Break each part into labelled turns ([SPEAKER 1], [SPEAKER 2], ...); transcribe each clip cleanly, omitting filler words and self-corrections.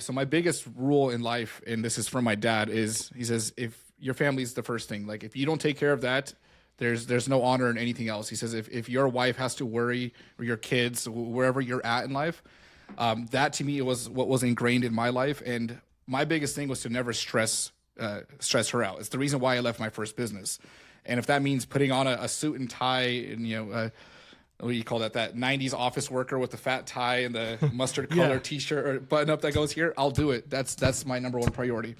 [SPEAKER 1] So my biggest rule in life, and this is from my dad, is he says, if your family is the first thing, like if you don't take care of that, there's no honor in anything else. He says, if your wife has to worry, or your kids, wherever you're at in life, that to me was what was ingrained in my life. And my biggest thing was to never stress her out. It's the reason why I left my first business. And if that means putting on a suit and tie and, what do you call that 90s office worker with the fat tie and the mustard color t-shirt or button up that goes here, I'll do it. That's my number one priority.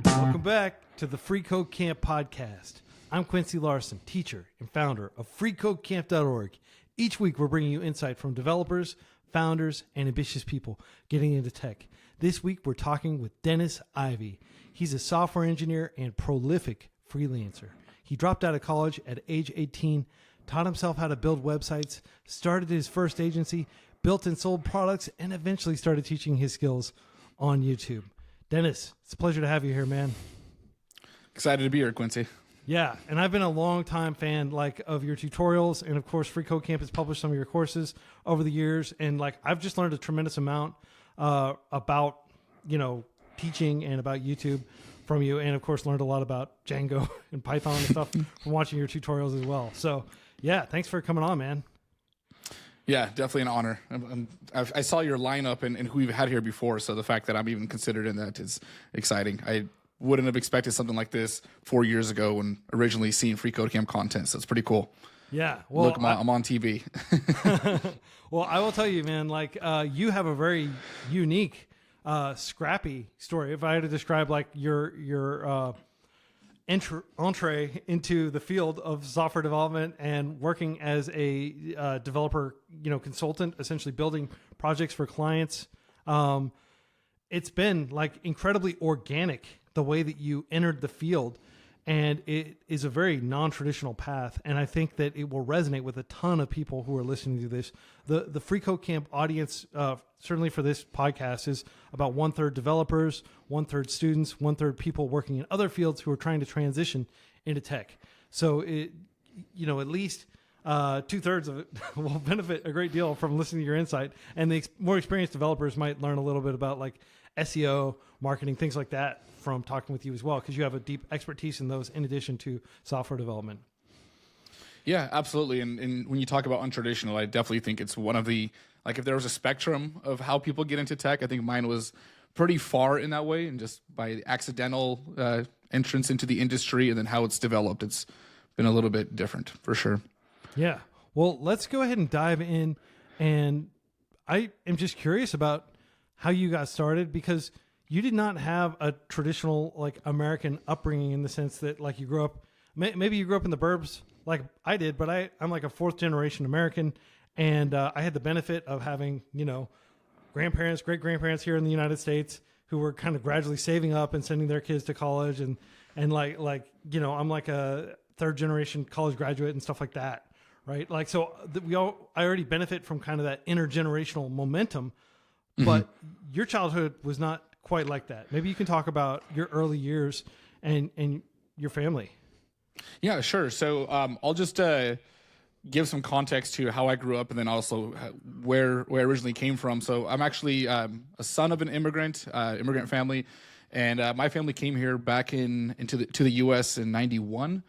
[SPEAKER 2] Welcome back to the Free Code Camp podcast. I'm Quincy Larson, teacher and founder of freeCodeCamp.org. Each week, we're bringing you insight from developers, founders, and ambitious people getting into tech. This week, we're talking with Dennis Ivey. He's a software engineer and prolific freelancer. He dropped out of college at age 18, taught himself how to build websites, started his first agency, built and sold products, and eventually started teaching his skills on YouTube. Dennis, it's a pleasure to have you here, man.
[SPEAKER 1] Excited to be here, Quincy.
[SPEAKER 2] Yeah, and I've been a long time fan of your tutorials, and of course Free Code Camp has published some of your courses over the years, and I've just learned a tremendous amount about teaching and about YouTube from you, and of course learned a lot about Django and Python and stuff from watching your tutorials as well. So yeah, thanks for coming on, man.
[SPEAKER 1] Yeah, definitely an honor. I saw your lineup and who you've had here before, so the fact that I'm even considered in that is exciting. I wouldn't have expected something like this 4 years ago when originally seeing Free Code Camp content, so it's pretty cool.
[SPEAKER 2] Yeah, well,
[SPEAKER 1] look, I'm on TV.
[SPEAKER 2] Well, I will tell you, man, you have a very unique, scrappy story. If I had to describe your entree into the field of software development and working as a developer, consultant, essentially building projects for clients, it's been incredibly organic the way that you entered the field, and it is a very non-traditional path, and I think that it will resonate with a ton of people who are listening to this. The Free Code Camp audience, certainly for this podcast, is about 1/3 developers, 1/3 students, 1/3 people working in other fields who are trying to transition into tech. So at least 2/3 of it will benefit a great deal from listening to your insight, and the more experienced developers might learn a little bit about SEO, marketing, things like that from talking with you as well, because you have a deep expertise in those in addition to software development.
[SPEAKER 1] Yeah, absolutely. And when you talk about untraditional, I definitely think it's one of the, if there was a spectrum of how people get into tech, I think mine was pretty far in that way, and just by accidental entrance into the industry and then how it's developed, it's been a little bit different for sure.
[SPEAKER 2] Yeah. Well, let's go ahead and dive in. And I am just curious about how you got started, because you did not have a traditional American upbringing in the sense that you grew up, maybe you grew up in the burbs like I did, but I'm a 4th generation American, and I had the benefit of having, grandparents, great grandparents here in the United States who were kind of gradually saving up and sending their kids to college. And I'm a 3rd generation college graduate and stuff like that. Right. I already benefit from kind of that intergenerational momentum, but your childhood was not quite like that. Maybe you can talk about your early years and your family.
[SPEAKER 1] Yeah, sure. So I'll just give some context to how I grew up, and then also where I originally came from. So I'm actually a son of an immigrant family, and my family came here back to the U.S. in '91,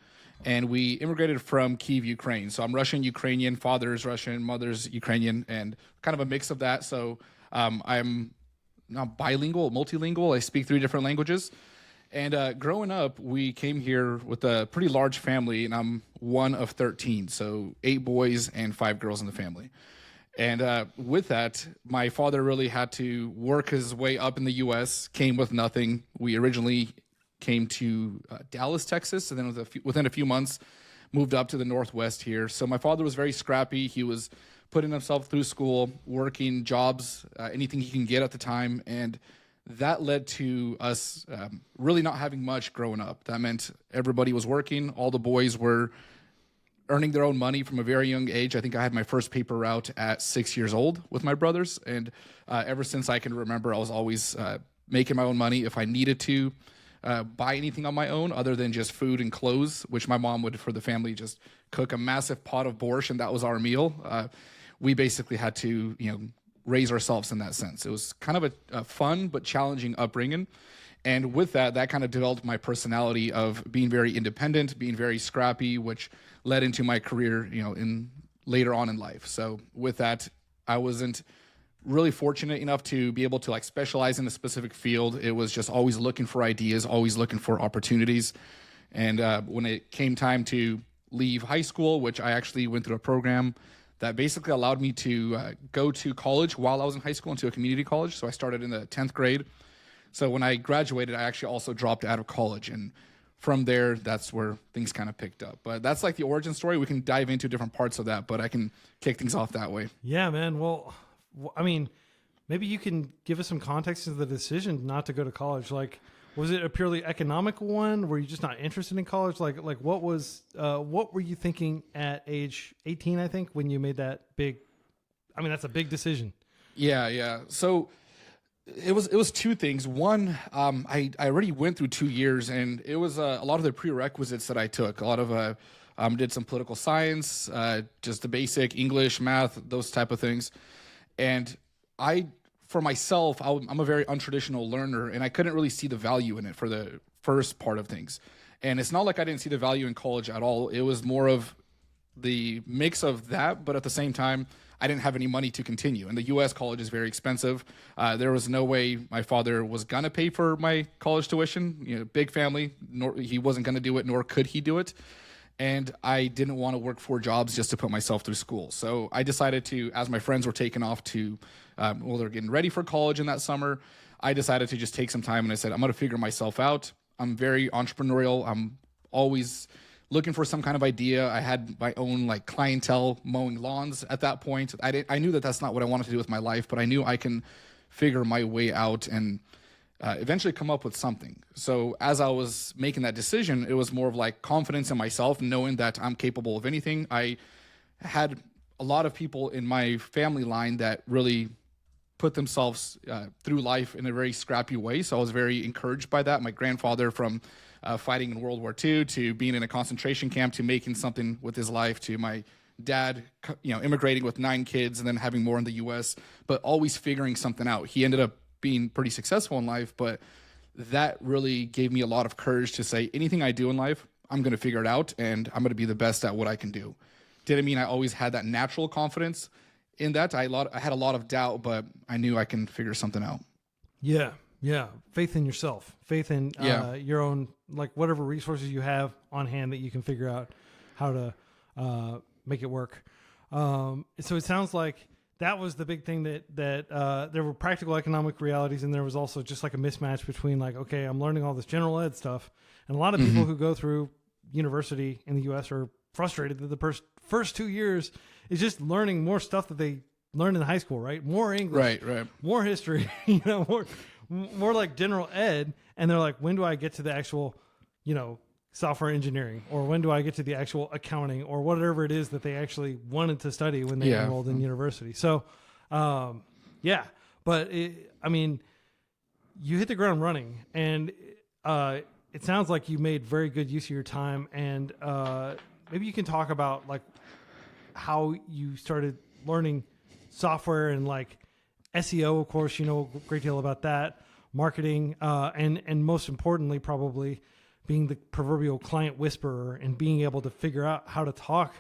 [SPEAKER 1] and we immigrated from Kyiv, Ukraine. So I'm Russian-Ukrainian, father's Russian, mother's Ukrainian, and kind of a mix of that. So I'm not bilingual, multilingual. I speak 3 different languages. And growing up, we came here with a pretty large family, and I'm one of 13, so 8 boys and 5 girls in the family. And with that, my father really had to work his way up in the U.S., came with nothing. We originally came to Dallas, Texas, and then within a few months, moved up to the Northwest here. So my father was very scrappy. He was putting himself through school, working jobs, anything he can get at the time, and that led to us really not having much growing up. That meant everybody was working. All the boys were earning their own money from a very young age. I think I had my first paper route at 6 years old with my brothers. And ever since I can remember, I was always making my own money. If I needed to buy anything on my own other than just food and clothes, which my mom would, for the family, just cook a massive pot of borscht, and that was our meal. We basically had to, raise ourselves in that sense. It was kind of a fun but challenging upbringing. And with that, that kind of developed my personality of being very independent, being very scrappy, which led into my career, in later on in life. So with that, I wasn't really fortunate enough to be able to like specialize in a specific field. It was just always looking for ideas, always looking for opportunities. And when it came time to leave high school, which I actually went through a program that basically allowed me to go to college while I was in high school, into a community college. So I started in the 10th grade. So when I graduated, I actually also dropped out of college. And from there, that's where things kind of picked up. But that's like the origin story. We can dive into different parts of that, but I can kick things off that way.
[SPEAKER 2] Yeah, man. Well, I mean, maybe you can give us some context to the decision not to go to college. Like, was it a purely economical one? Were you just not interested in college? Like what were you thinking at age 18, I think, when you made that big, that's a big decision.
[SPEAKER 1] Yeah. So it was two things. One, I already went through 2 years, and it was a lot of the prerequisites that I took. A lot of did some political science, just the basic English, math, those type of things. And for myself, I'm a very untraditional learner, and I couldn't really see the value in it for the first part of things. And it's not like I didn't see the value in college at all. It was more of the mix of that, but at the same time, I didn't have any money to continue. And the U.S. college is very expensive. There was no way my father was going to pay for my college tuition. Big family, he wasn't going to do it, nor could he do it. And I didn't want to work 4 jobs just to put myself through school. So I decided to, as my friends were taking off to, they're getting ready for college in that summer, I decided to just take some time, and I said, I'm going to figure myself out. I'm very entrepreneurial. I'm always looking for some kind of idea. I had my own clientele mowing lawns at that point. I knew that that's not what I wanted to do with my life, but I knew I can figure my way out and eventually come up with something. So as I was making that decision, it was more of confidence in myself, knowing that I'm capable of anything. I had a lot of people in my family line that really put themselves through life in a very scrappy way. So I was very encouraged by that. My grandfather, from fighting in World War II to being in a concentration camp to making something with his life, to my dad, immigrating with 9 kids and then having more in the U.S., but always figuring something out. He ended up being pretty successful in life, but that really gave me a lot of courage to say, anything I do in life, I'm going to figure it out, and I'm going to be the best at what I can do. Didn't mean I always had that natural confidence in that. I had a lot of doubt, but I knew I can figure something out.
[SPEAKER 2] Yeah. Faith in yourself, faith in your own, whatever resources you have on hand that you can figure out how to make it work. So it sounds like that was the big thing, that there were practical economic realities, and there was also just a mismatch between okay, I'm learning all this general ed stuff. And a lot of people who go through university in the U.S. are frustrated that the first 2 years is just learning more stuff that they learned in high school, right? More English,
[SPEAKER 1] right,
[SPEAKER 2] more history, more like general ed. And they're like, when do I get to the actual, software engineering, or when do I get to the actual accounting, or whatever it is that they actually wanted to study when they enrolled in university. So, but you hit the ground running, and it sounds like you made very good use of your time. And maybe you can talk about how you started learning software and SEO, of course, you know a great deal about that, marketing, and most importantly, probably being the proverbial client whisperer and being able to figure out how to talk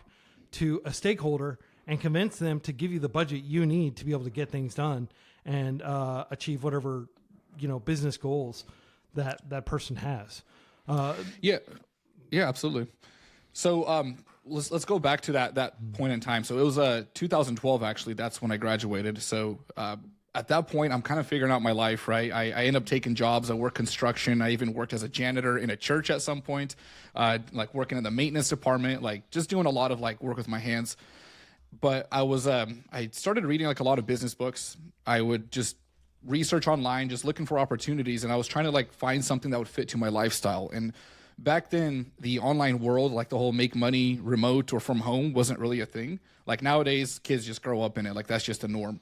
[SPEAKER 2] to a stakeholder and convince them to give you the budget you need to be able to get things done and achieve whatever, business goals that person has.
[SPEAKER 1] Yeah, absolutely. So let's go back to that point in time. So it was 2012, actually. That's when I graduated. So at that point, I'm kind of figuring out my life, right? I end up taking jobs. I work construction. I even worked as a janitor in a church at some point, working in the maintenance department, just doing a lot of work with my hands. But I started reading a lot of business books. I would just research online, just looking for opportunities. And I was trying to find something that would fit to my lifestyle. And back then the online world, like the whole make money remote or from home, wasn't really a thing. Like nowadays, kids just grow up in it. Like that's just a norm.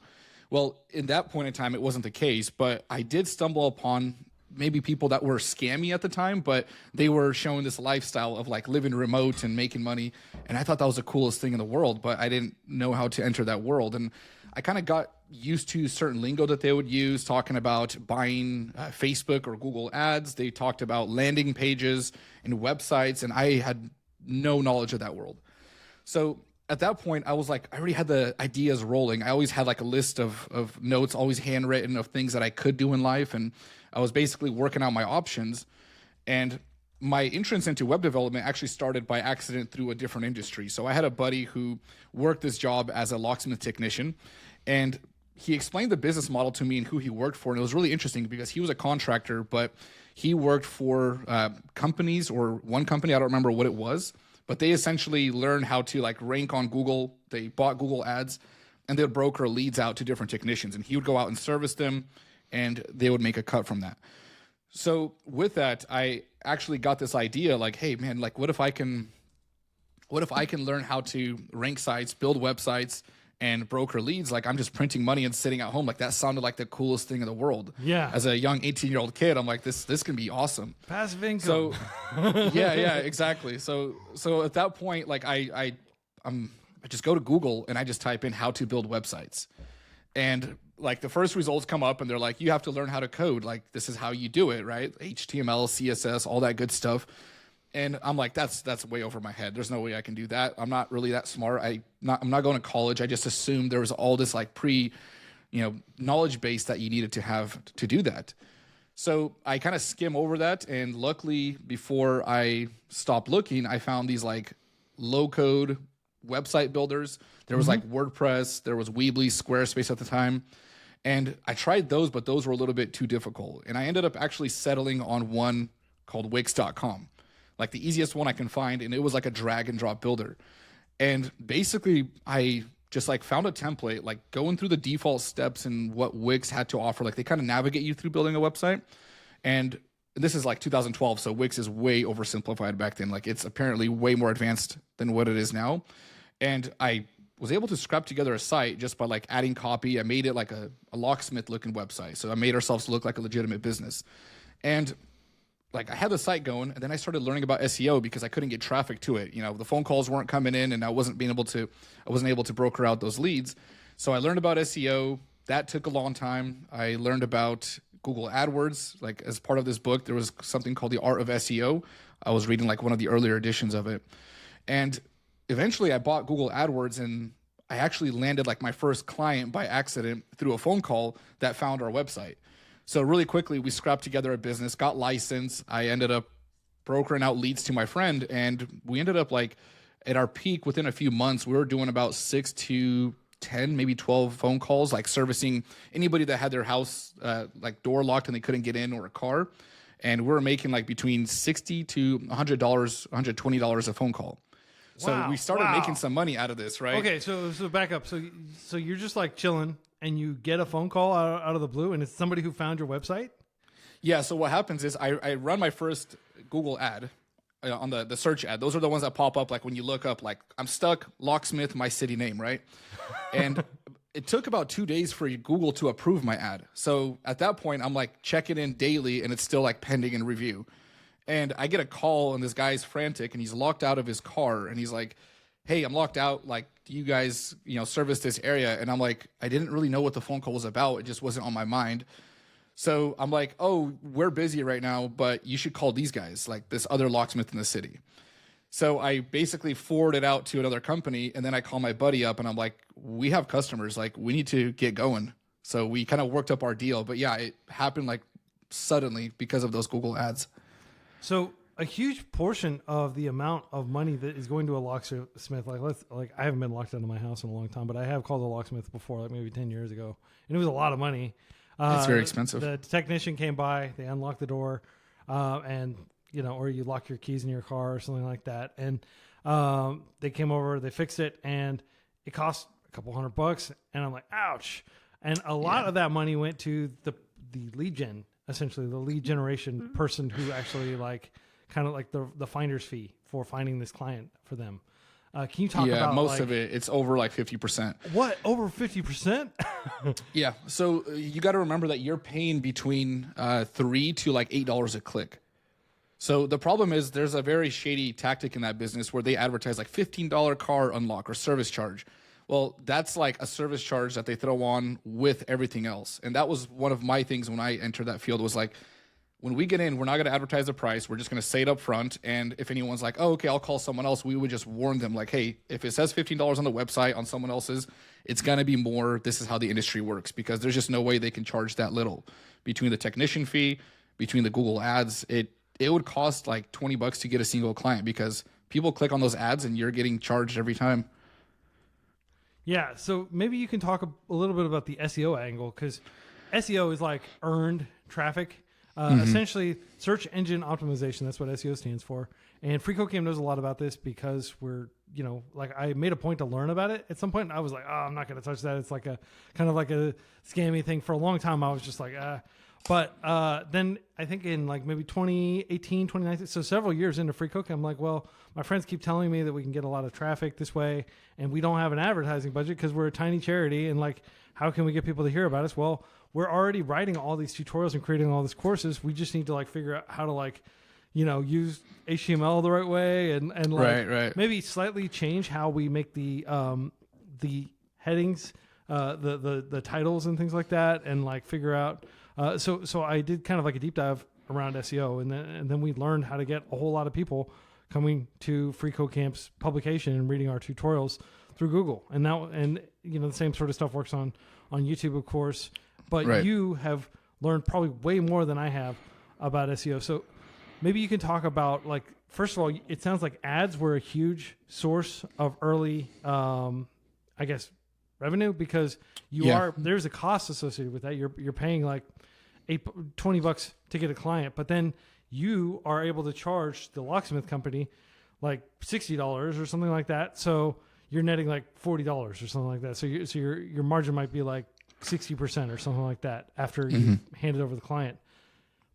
[SPEAKER 1] Well, in that point in time, it wasn't the case, but I did stumble upon maybe people that were scammy at the time, but they were showing this lifestyle of like living remote and making money. And I thought that was the coolest thing in the world, but I didn't know how to enter that world. And I kind of got used to certain lingo that they would use, talking about buying Facebook or Google ads. They talked about landing pages and websites, and I had no knowledge of that world. So at that point, I was like, I already had the ideas rolling. I always had like a list of notes, always handwritten, of things that I could do in life. And I was basically working out my options. And my entrance into web development actually started by accident through a different industry. So I had a buddy who worked this job as a locksmith technician, and he explained the business model to me and who he worked for. And it was really interesting because he was a contractor, but he worked for companies, or one company, I don't remember what it was, but they essentially learned how to like rank on Google. They bought Google ads and they would broker leads out to different technicians, and he would go out and service them, and they would make a cut from that. So with that, I actually got this idea like, hey man, like what if I can learn how to rank sites, build websites, and broker leads? Like I'm just printing money and sitting at home. Like that sounded like the coolest thing in the world.
[SPEAKER 2] Yeah.
[SPEAKER 1] As a young 18-year-old kid, I'm like, this can be awesome.
[SPEAKER 2] Passive income.
[SPEAKER 1] So yeah, exactly. So at that point, like I just go to Google and I just type in how to build websites. And like the first results come up and they're like, you have to learn how to code. Like this is how you do it, right? HTML, CSS, all that good stuff. And I'm like, that's way over my head. There's no way I can do that. I'm not really that smart. I'm not going to college. I just assumed there was all this like knowledge base that you needed to have to do that. So I kind of skim over that. And luckily, before I stopped looking, I found these like low code website builders. There was like WordPress, there was Weebly, Squarespace at the time. And I tried those, but those were a little bit too difficult. And I ended up actually settling on one called Wix.com. Like the easiest one I can find, and it was like a drag and drop builder. And basically I just like found a template, like going through the default steps and what Wix had to offer. Like they kind of navigate you through building a website. And this is like 2012, so Wix is way oversimplified back then. Like it's apparently way more advanced than what it is now. And I was able to scrap together a site just by like adding copy. I made it like a locksmith looking website. So I made ourselves look like a legitimate business. And like I had the site going, and then I started learning about SEO because I couldn't get traffic to it. The phone calls weren't coming in, and I wasn't able to broker out those leads. So I learned about SEO. That took a long time. I learned about Google AdWords. Like as part of this book, there was something called The Art of SEO. I was reading like one of the earlier editions of it. And eventually I bought Google AdWords, and I actually landed like my first client by accident through a phone call that found our website. So really quickly, we scrapped together a business, got licensed. I ended up brokering out leads to my friend, and we ended up like at our peak within a few months, we were doing about 6 to 10, maybe 12 phone calls, like servicing anybody that had their house like door locked and they couldn't get in, or a car. And we were making like between $60 to $100, $120 a phone call. So we started making some money out of this, right?
[SPEAKER 2] Okay, so back up. So you're just like chilling, and you get a phone call out of the blue, and it's somebody who found your website?
[SPEAKER 1] Yeah, so what happens is I run my first Google ad on the search ad. Those are the ones that pop up like when you look up like I'm stuck, locksmith, my city name, right? And it took about 2 days for Google to approve my ad. So at that point, I'm like checking in daily, and it's still like pending in review. And I get a call, and this guy's frantic, and he's locked out of his car, and he's like, hey, I'm locked out. Like, do you guys, service this area? And I'm like, I didn't really know what the phone call was about. It just wasn't on my mind. So I'm like, oh, we're busy right now, but you should call these guys, like this other locksmith in the city. So I basically forwarded out to another company, and then I call my buddy up, and I'm like, we have customers. Like, we need to get going. So we kind of worked up our deal. But yeah, it happened like suddenly because of those Google ads.
[SPEAKER 2] So a huge portion of the amount of money that is going to a locksmith, like I haven't been locked out of my house in a long time, but I have called a locksmith before, like maybe 10 years ago, and it was a lot of money.
[SPEAKER 1] It's very expensive.
[SPEAKER 2] The technician came by, they unlocked the door, and or you lock your keys in your car or something like that, and they came over, they fixed it, and it cost a couple $100, and I'm like, ouch. And a lot of that money went to the lead gen. Essentially, the lead generation person who actually like kind of like the finder's fee for finding this client for them. Can you talk about
[SPEAKER 1] most of it, it's over like 50%.
[SPEAKER 2] What, over 50%?
[SPEAKER 1] Yeah. So you got to remember that you're paying between $3 to like $8 a click. So the problem is there's a very shady tactic in that business where they advertise like $15 car unlock or service charge. Well, that's like a service charge that they throw on with everything else. And that was one of my things when I entered that field was like, when we get in, we're not going to advertise the price. We're just going to say it up front. And if anyone's like, oh, okay, I'll call someone else, we would just warn them like, hey, if it says $15 on the website on someone else's, it's going to be more. This is how the industry works, because there's just no way they can charge that little. Between the technician fee, between the Google ads, it would cost like $20 to get a single client, because people click on those ads and you're getting charged every time.
[SPEAKER 2] Yeah. So maybe you can talk a little bit about the SEO angle, because SEO is like earned traffic. Essentially, search engine optimization. That's what SEO stands for. And FreeCodeCamp knows a lot about this because we're, like I made a point to learn about it at some point. And I was like, oh, I'm not going to touch that. It's like a kind of like a scammy thing. For a long time, I was just like, But then I think in like maybe 2018, 2019, so several years into FreeCodeCamp, I'm like, well, my friends keep telling me that we can get a lot of traffic this way, and we don't have an advertising budget because we're a tiny charity. And like, how can we get people to hear about us? Well, we're already writing all these tutorials and creating all these courses. We just need to like figure out how to like, use HTML the right way and like
[SPEAKER 1] right.
[SPEAKER 2] maybe slightly change how we make the headings, the titles and things like that, and like figure out. So I did kind of like a deep dive around SEO, and then we learned how to get a whole lot of people coming to FreeCodeCamp's publication and reading our tutorials through Google. And the same sort of stuff works on YouTube, of course. But
[SPEAKER 1] right.
[SPEAKER 2] You have learned probably way more than I have about SEO. So maybe you can talk about, like, first of all, it sounds like ads were a huge source of early, I guess, revenue, because there's a cost associated with that. You're paying like $20 to get a client, but then you are able to charge the Locksmith company like $60 or something like that. So you're netting like $40 or something like that. So your margin might be like 60% or something like that after you hand it over to the client.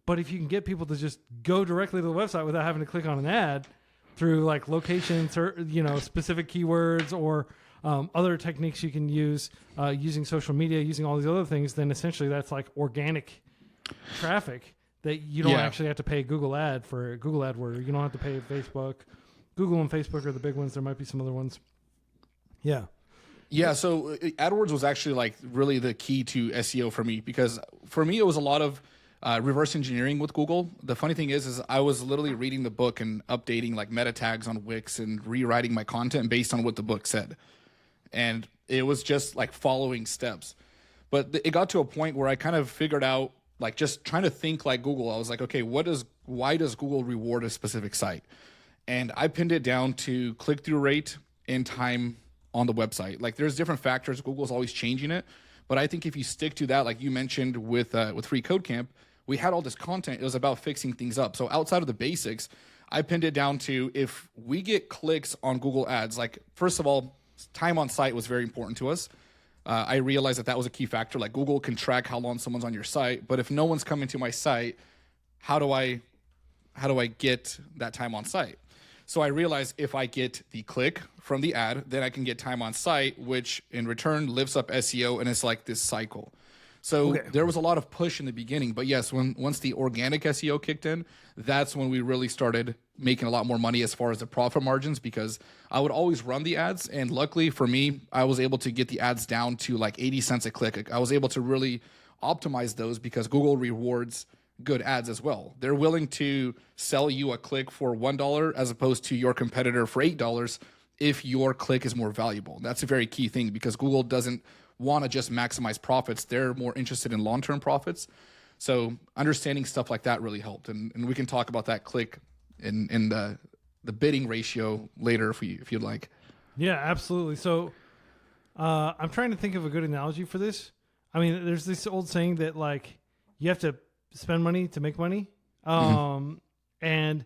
[SPEAKER 2] But if you can get people to just go directly to the website without having to click on an ad through like locations or, specific keywords or other techniques you can use, using social media, using all these other things, then essentially that's like organic traffic that you don't actually have to pay Google ad for Google AdWords. You don't have to pay Facebook. Google and Facebook are the big ones. There might be some other ones. Yeah.
[SPEAKER 1] Yeah, so AdWords was actually like really the key to SEO for me, because for me it was a lot of reverse engineering with Google. The funny thing is I was literally reading the book and updating like meta tags on Wix and rewriting my content based on what the book said. And it was just like following steps. But it got to a point where I kind of figured out, like, just trying to think like Google. I was like, okay, why does Google reward a specific site? And I pinned it down to click-through rate and time on the website. Like, there's different factors. Google's always changing it. But I think if you stick to that, like you mentioned with FreeCodeCamp, we had all this content. It was about fixing things up. So outside of the basics, I pinned it down to, if we get clicks on Google ads, like, first of all, time on site was very important to us. I realized that was a key factor. Like, Google can track how long someone's on your site, but if no one's coming to my site, how do I get that time on site? So I realized if I get the click from the ad, then I can get time on site, which in return lifts up SEO, and it's like this cycle. So there was a lot of push in the beginning, but yes, once the organic SEO kicked in, that's when we really started making a lot more money as far as the profit margins, because I would always run the ads, and luckily for me, I was able to get the ads down to like 80 cents a click. I was able to really optimize those because Google rewards good ads as well. They're willing to sell you a click for $1 as opposed to your competitor for $8 if your click is more valuable. That's a very key thing, because Google doesn't want to just maximize profits. They're more interested in long-term profits. So understanding stuff like that really helped. And we can talk about that click in the bidding ratio later if you'd like.
[SPEAKER 2] Yeah, absolutely. So I'm trying to think of a good analogy for this. I mean, there's this old saying that like you have to spend money to make money. And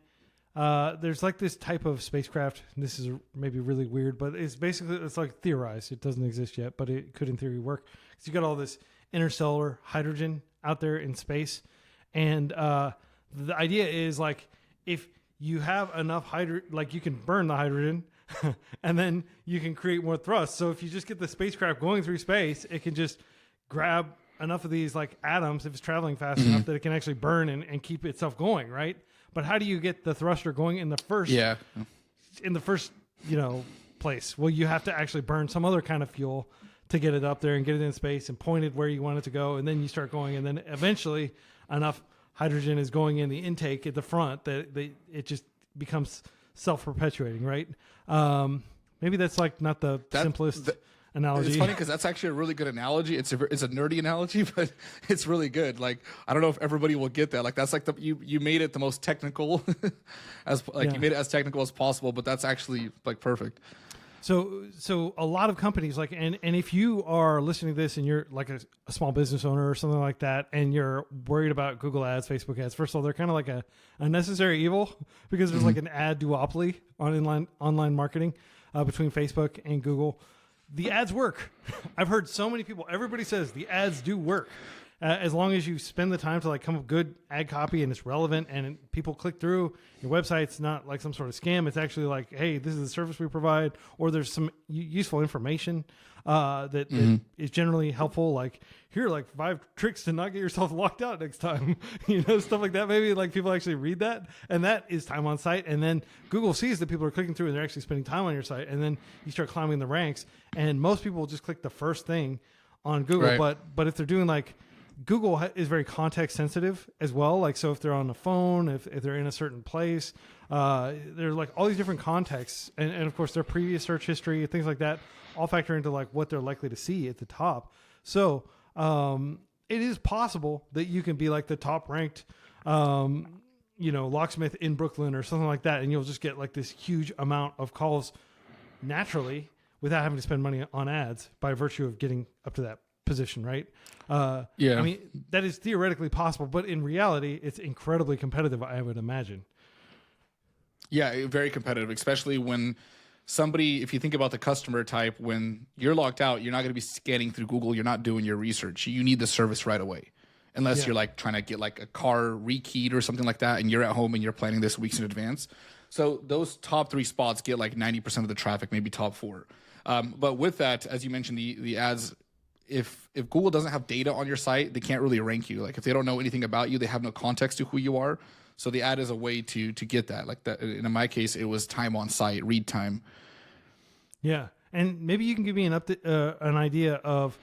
[SPEAKER 2] there's like this type of spacecraft. This is maybe really weird, but it's like theorized. It doesn't exist yet, but it could in theory work. Because you got all this interstellar hydrogen out there in space. And the idea is like, if you have enough hydrogen, like you can burn the hydrogen and then you can create more thrust. So if you just get the spacecraft going through space, it can just grab enough of these like atoms if it's traveling fast enough that it can actually burn and keep itself going, right? But how do you get the thruster going in the first place? Well, you have to actually burn some other kind of fuel to get it up there and get it in space and point it where you want it to go, and then you start going, and then eventually enough hydrogen is going in the intake at the front that it just becomes self-perpetuating, right? Maybe that's like not the simplest analogy.
[SPEAKER 1] It's funny because that's actually a really good analogy. It's a nerdy analogy, but it's really good. Like, I don't know if everybody will get that. Like, that's like you made it the most technical you made it as technical as possible, but that's actually like perfect.
[SPEAKER 2] So a lot of companies like, and if you are listening to this and you're like a small business owner or something like that, and you're worried about Google ads, Facebook ads, first of all, they're kind of like a necessary evil because there's like an ad duopoly on online marketing between Facebook and Google. The ads work. I've heard so many people, everybody says the ads do work. As long as you spend the time to like come up with good ad copy and it's relevant and people click through, your website's not like some sort of scam. It's actually like, hey, this is the service we provide, or there's some useful information that is generally helpful. Like, here are like 5 tricks to not get yourself locked out next time, stuff like that. Maybe like people actually read that, and that is time on site. And then Google sees that people are clicking through and they're actually spending time on your site. And then you start climbing the ranks, and most people will just click the first thing on Google. Right. But if they're doing like, Google is very context sensitive as well. Like, so if they're on the phone, if they're in a certain place, there's like all these different contexts. And of course their previous search history, things like that, all factor into like what they're likely to see at the top. So it is possible that you can be like the top ranked, locksmith in Brooklyn or something like that. And you'll just get like this huge amount of calls naturally without having to spend money on ads by virtue of getting up to that position, right? I mean, that is theoretically possible, but in reality, it's incredibly competitive, I would imagine.
[SPEAKER 1] Yeah, very competitive, especially when if you think about the customer type, when you're locked out, you're not going to be scanning through Google. You're not doing your research. You need the service right away. Unless you're like trying to get like a car rekeyed or something like that, and you're at home and you're planning this weeks in advance. So those top 3 spots get like 90% of the traffic, maybe top 4. But with that, as you mentioned, the ads, if Google doesn't have data on your site, they can't really rank you. Like, if they don't know anything about you, they have no context to who you are. So the ad is a way to get that. Like that. In my case, it was time on site, read time.
[SPEAKER 2] Yeah, and maybe you can give me an idea of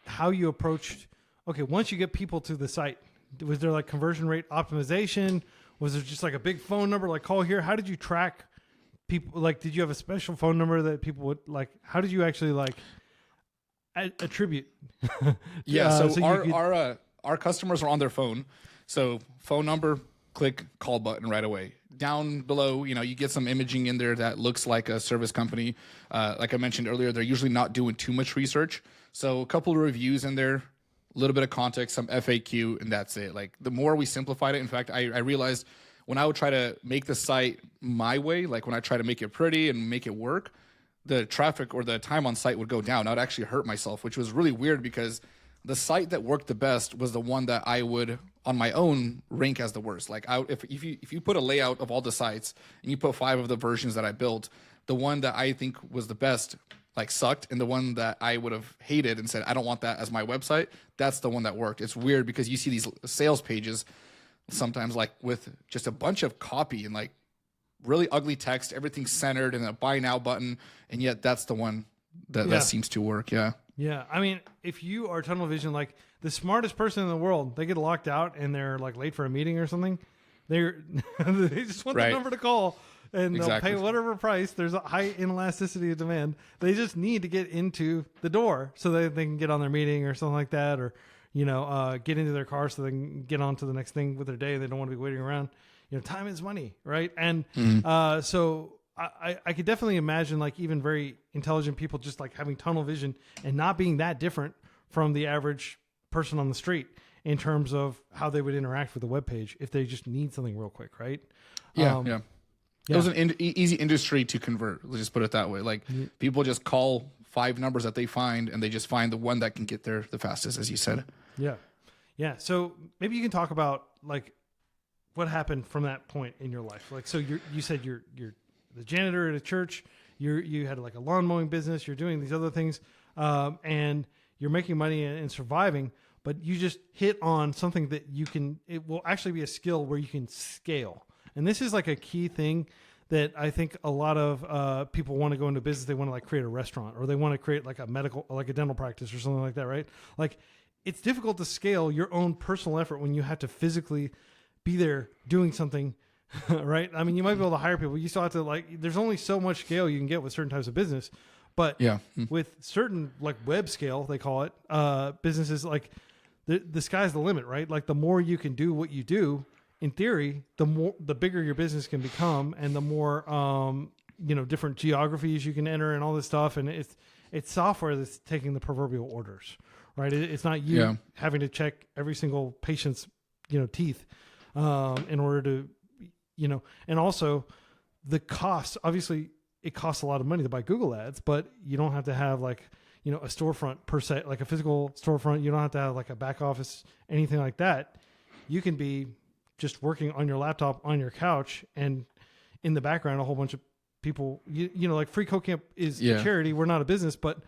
[SPEAKER 2] how you approached. Okay, once you get people to the site, was there like conversion rate optimization? Was there just like a big phone number, like call here? How did you track people? Like, did you have a special phone number that people would like? How did you actually like attribute?
[SPEAKER 1] Our customers are on their phone, so phone number, click call button right away. Down below, you get some imaging in there that looks like a service company. Like I mentioned earlier, they're usually not doing too much research, so a couple of reviews in there, a little bit of context, some FAQ, and that's it. Like, the more we simplified it, in fact, I realized when I would try to make the site my way, like when I try to make it pretty and make it work, the traffic or the time on site would go down. I'd actually hurt myself, which was really weird because the site that worked the best was the one that I would, on my own, rank as the worst. Like, if you put a layout of all the sites and you put 5 of the versions that I built, the one that I think was the best like sucked, and the one that I would have hated and said I don't want that as my website, that's the one that worked. It's weird because you see these sales pages sometimes like with just a bunch of copy and like really ugly text, everything's centered, and a buy now button, and yet that's the one that seems to work. Yeah.
[SPEAKER 2] I mean, if you are tunnel vision, like the smartest person in the world, they get locked out and they're like late for a meeting or something, they just want the number to call, and they'll pay whatever price. There's a high inelasticity of demand. They just need to get into the door so that they can get on their meeting or something like that, or get into their car so they can get on to the next thing with their day. They don't want to be waiting around. Time is money, right? And so I could definitely imagine like even very intelligent people just like having tunnel vision and not being that different from the average person on the street in terms of how they would interact with the web page if they just need something real quick, right?
[SPEAKER 1] Yeah. It was an easy industry to convert. Let's just put it that way. Like, people just call 5 numbers that they find, and they just find the one that can get there the fastest, as you said.
[SPEAKER 2] Yeah. So maybe you can talk about like what happened from that point in your life? Like, so you said you're the janitor at a church. You had like a lawn mowing business. You're doing these other things, and you're making money and surviving. But you just hit on something that it will actually be a skill where you can scale. And this is like a key thing that I think a lot of people want to go into business. They want to like create a restaurant, or they want to create like a dental practice or something like that, right? Like, it's difficult to scale your own personal effort when you have to physically be there doing something, right? I mean, you might be able to hire people. You still have to there's only so much scale you can get with certain types of business. But with certain like web scale, they call it, businesses, like the sky's the limit, right? Like the more you can do what you do, in theory, the bigger your business can become, and the more different geographies you can enter and all this stuff. And it's software that's taking the proverbial orders, right? It's not you having to check every single patient's teeth in order to and also the cost. Obviously, it costs a lot of money to buy Google ads, but you don't have to have a storefront per se, like a physical storefront. You don't have to have like a back office, anything like that. You can be just working on your laptop on your couch, and in the background, a whole bunch of people, like FreeCodeCamp is a charity. We're not a business, but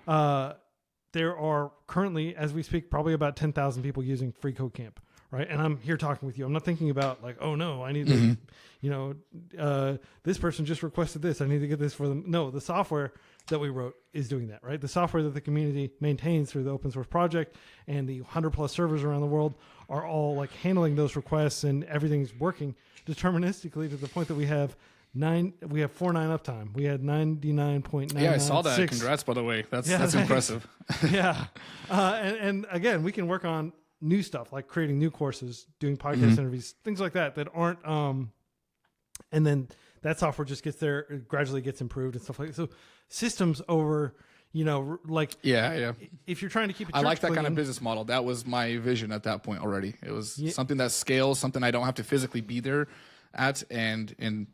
[SPEAKER 2] there are currently, as we speak, probably about 10,000 people using FreeCodeCamp. Right. And I'm here talking with you. I'm not thinking about like, oh no, I need to, this person just requested this. I need to get this for them. No, the software that we wrote is doing that, right? The software that the community maintains through the open source project and the 100+ servers around the world are all like handling those requests, and everything's working deterministically to the point that we have 4.9 uptime. We had 99.9.
[SPEAKER 1] Yeah, I saw that. Congrats, by the way. That's impressive.
[SPEAKER 2] Yeah. And again, we can work on new stuff like creating new courses, doing podcast interviews, things like that aren't, and then that software just gets there, it gradually gets improved and stuff like that. So systems over, if you're trying to keep it,
[SPEAKER 1] I like that kind of business model. That was my vision at that point already. It was something that scales, something I don't have to physically be there at, and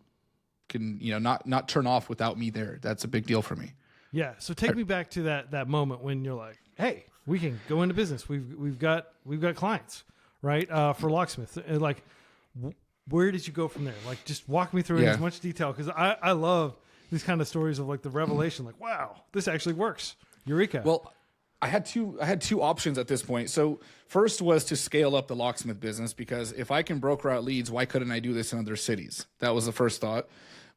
[SPEAKER 1] can, not turn off without me there. That's a big deal for me.
[SPEAKER 2] Yeah. So take me back to that moment when you're like, hey, we can go into business. We've got clients, right? For Locksmith. Like, where did you go from there? Like, just walk me through in as much detail, because I love these kind of stories of like the revelation. Like, wow, this actually works. Eureka.
[SPEAKER 1] Well, I had two options at this point. So first was to scale up the Locksmith business, because if I can broker out leads, why couldn't I do this in other cities? That was the first thought.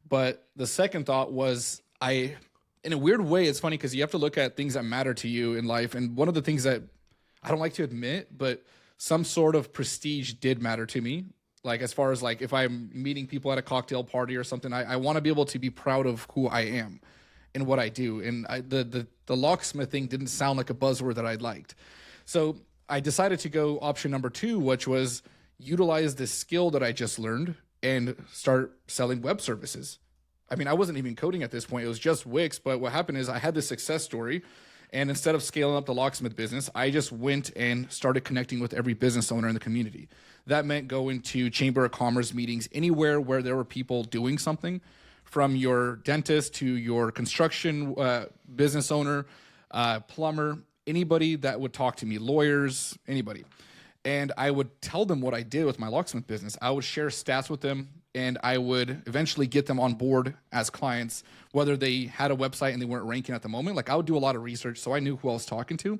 [SPEAKER 1] But the second thought was, in a weird way, it's funny because you have to look at things that matter to you in life. And one of the things that I don't like to admit, but some sort of prestige did matter to me. Like, as far as like, if I'm meeting people at a cocktail party or something, I want to be able to be proud of who I am and what I do. And the locksmith thing didn't sound like a buzzword that I liked. So I decided to go option number 2, which was utilize this skill that I just learned and start selling web services. I mean, I wasn't even coding at this point. It was just Wix. But what happened is I had this success story, and instead of scaling up the locksmith business, I just went and started connecting with every business owner in the community. That meant going to Chamber of Commerce meetings, anywhere where there were people doing something, from your dentist to your construction business owner, plumber, anybody that would talk to me, lawyers, anybody. And I would tell them what I did with my locksmith business. I would share stats with them, and I would eventually get them on board as clients, whether they had a website and they weren't ranking at the moment. Like, I would do a lot of research so I knew who I was talking to.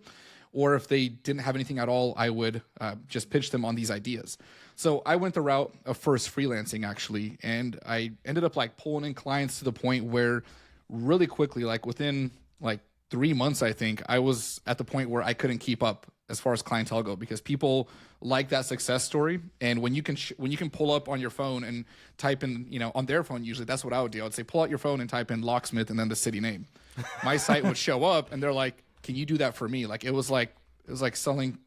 [SPEAKER 1] Or if they didn't have anything at all, I would just pitch them on these ideas. So I went the route of first freelancing, actually. And I ended up like pulling in clients to the point where really quickly, like within like 3 months, I think, I was at the point where I couldn't keep up as far as clientele go, because people like that success story. And when you can pull up on your phone and type in, on their phone, usually that's what I would do. I would say, pull out your phone and type in Locksmith and then the city name. My site would show up, and they're like, can you do that for me? Like, it was like selling,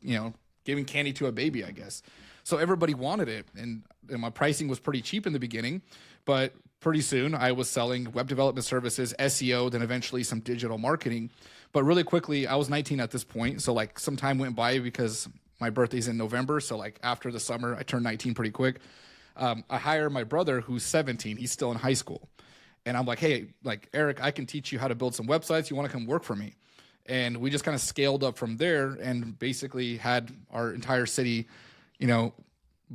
[SPEAKER 1] giving candy to a baby, I guess. So everybody wanted it. And my pricing was pretty cheap in the beginning, but pretty soon I was selling web development services, SEO, then eventually some digital marketing. But really quickly, I was 19 at this point. So like some time went by, because my birthday's in November. So like after the summer, I turned 19 pretty quick. I hire my brother, who's 17. He's still in high school. And I'm like, hey, like, Eric, I can teach you how to build some websites. You want to come work for me? And we just kind of scaled up from there, and basically had our entire city,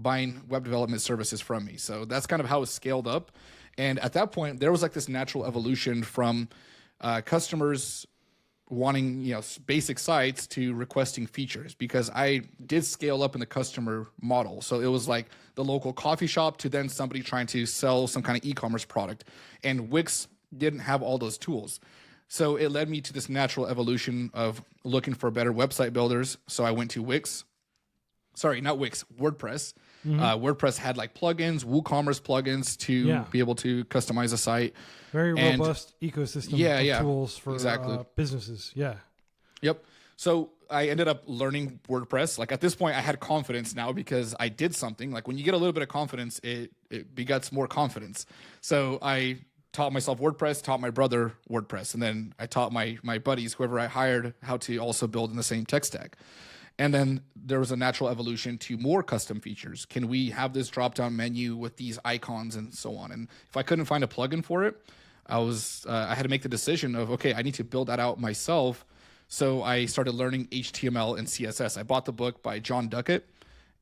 [SPEAKER 1] buying web development services from me. So that's kind of how it scaled up. And at that point, there was like this natural evolution from customers wanting, basic sites to requesting features, because I did scale up in the customer model. So it was like the local coffee shop to then somebody trying to sell some kind of e-commerce product. And Wix didn't have all those tools. So it led me to this natural evolution of looking for better website builders. So I went to Wix. Sorry, not Wix, WordPress. WordPress had like plugins, WooCommerce plugins to be able to customize a site.
[SPEAKER 2] Very robust ecosystem of tools for businesses. Yeah.
[SPEAKER 1] Yep. So I ended up learning WordPress. Like at this point, I had confidence now because I did something. Like when you get a little bit of confidence, it begets more confidence. So I taught myself WordPress, taught my brother WordPress, and then I taught my buddies, whoever I hired, how to also build in the same tech stack. And then there was a natural evolution to more custom features. Can we have this drop-down menu with these icons and so on? And if I couldn't find a plugin for it, I had to make the decision of, okay, I need to build that out myself. So I started learning HTML and CSS. I bought the book by John Duckett,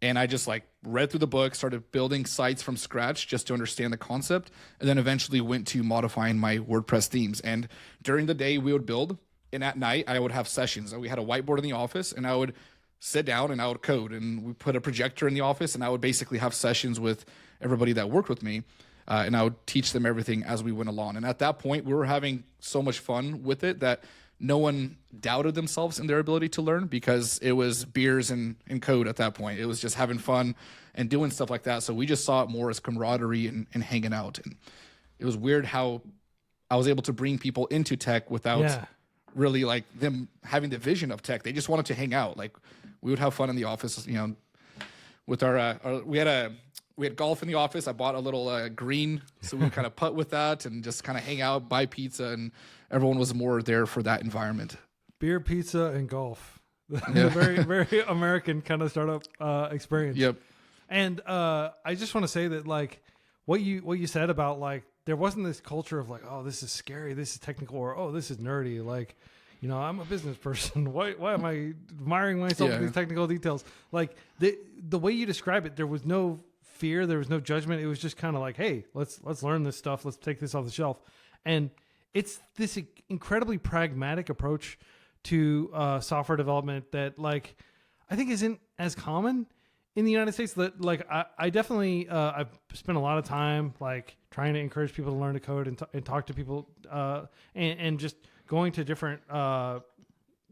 [SPEAKER 1] and I just read through the book, started building sites from scratch just to understand the concept, and then eventually went to modifying my WordPress themes. And during the day we would build, and at night I would have sessions. We had a whiteboard in the office, and I would sit down and I would code, and we put a projector in the office, and I would basically have sessions with everybody that worked with me, and I would teach them everything as we went along. And at that point, we were having so much fun with it that no one doubted themselves in their ability to learn, because it was beers and code at that point. It was just having fun and doing stuff like that. So we just saw it more as camaraderie and hanging out. And it was weird how I was able to bring people into tech without really them having the vision of tech. They just wanted to hang out. We would have fun in the office, with we had golf in the office. I bought a little green, so we would kind of putt with that and just kind of hang out, buy pizza, and everyone was more there for that environment.
[SPEAKER 2] Beer, pizza, and golf. Very, very American kind of startup experience.
[SPEAKER 1] Yep.
[SPEAKER 2] And I just want to say that what you said about there wasn't this culture of oh, this is scary, this is technical, or oh, this is nerdy. I'm a business person. Why am I admiring myself with these technical details? The way you describe it, there was no fear, there was no judgment. It was just kind of hey, let's learn this stuff. Let's take this off the shelf. And it's this incredibly pragmatic approach to software development that I think isn't as common in the United States. That I definitely I've spent a lot of time trying to encourage people to learn to code and talk to people and just going to different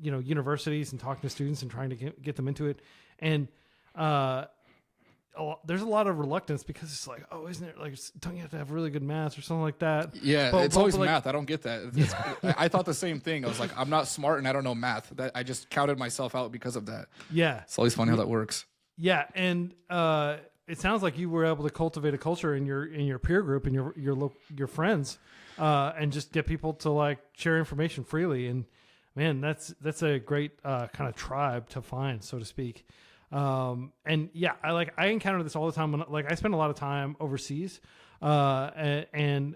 [SPEAKER 2] universities and talking to students and trying to get them into it. And there's a lot of reluctance because it's oh, isn't it don't you have to have really good math or something like that?
[SPEAKER 1] Yeah, it's always math. I don't get that. I thought the same thing. I was I'm not smart and I don't know math. That I just counted myself out because of that.
[SPEAKER 2] Yeah.
[SPEAKER 1] It's always funny how that works.
[SPEAKER 2] Yeah. And it sounds like you were able to cultivate a culture in your peer group and your friends and just get people to share information freely. And man, that's a great kind of tribe to find, so to speak. And yeah, I encounter this all the time when I spend a lot of time overseas, and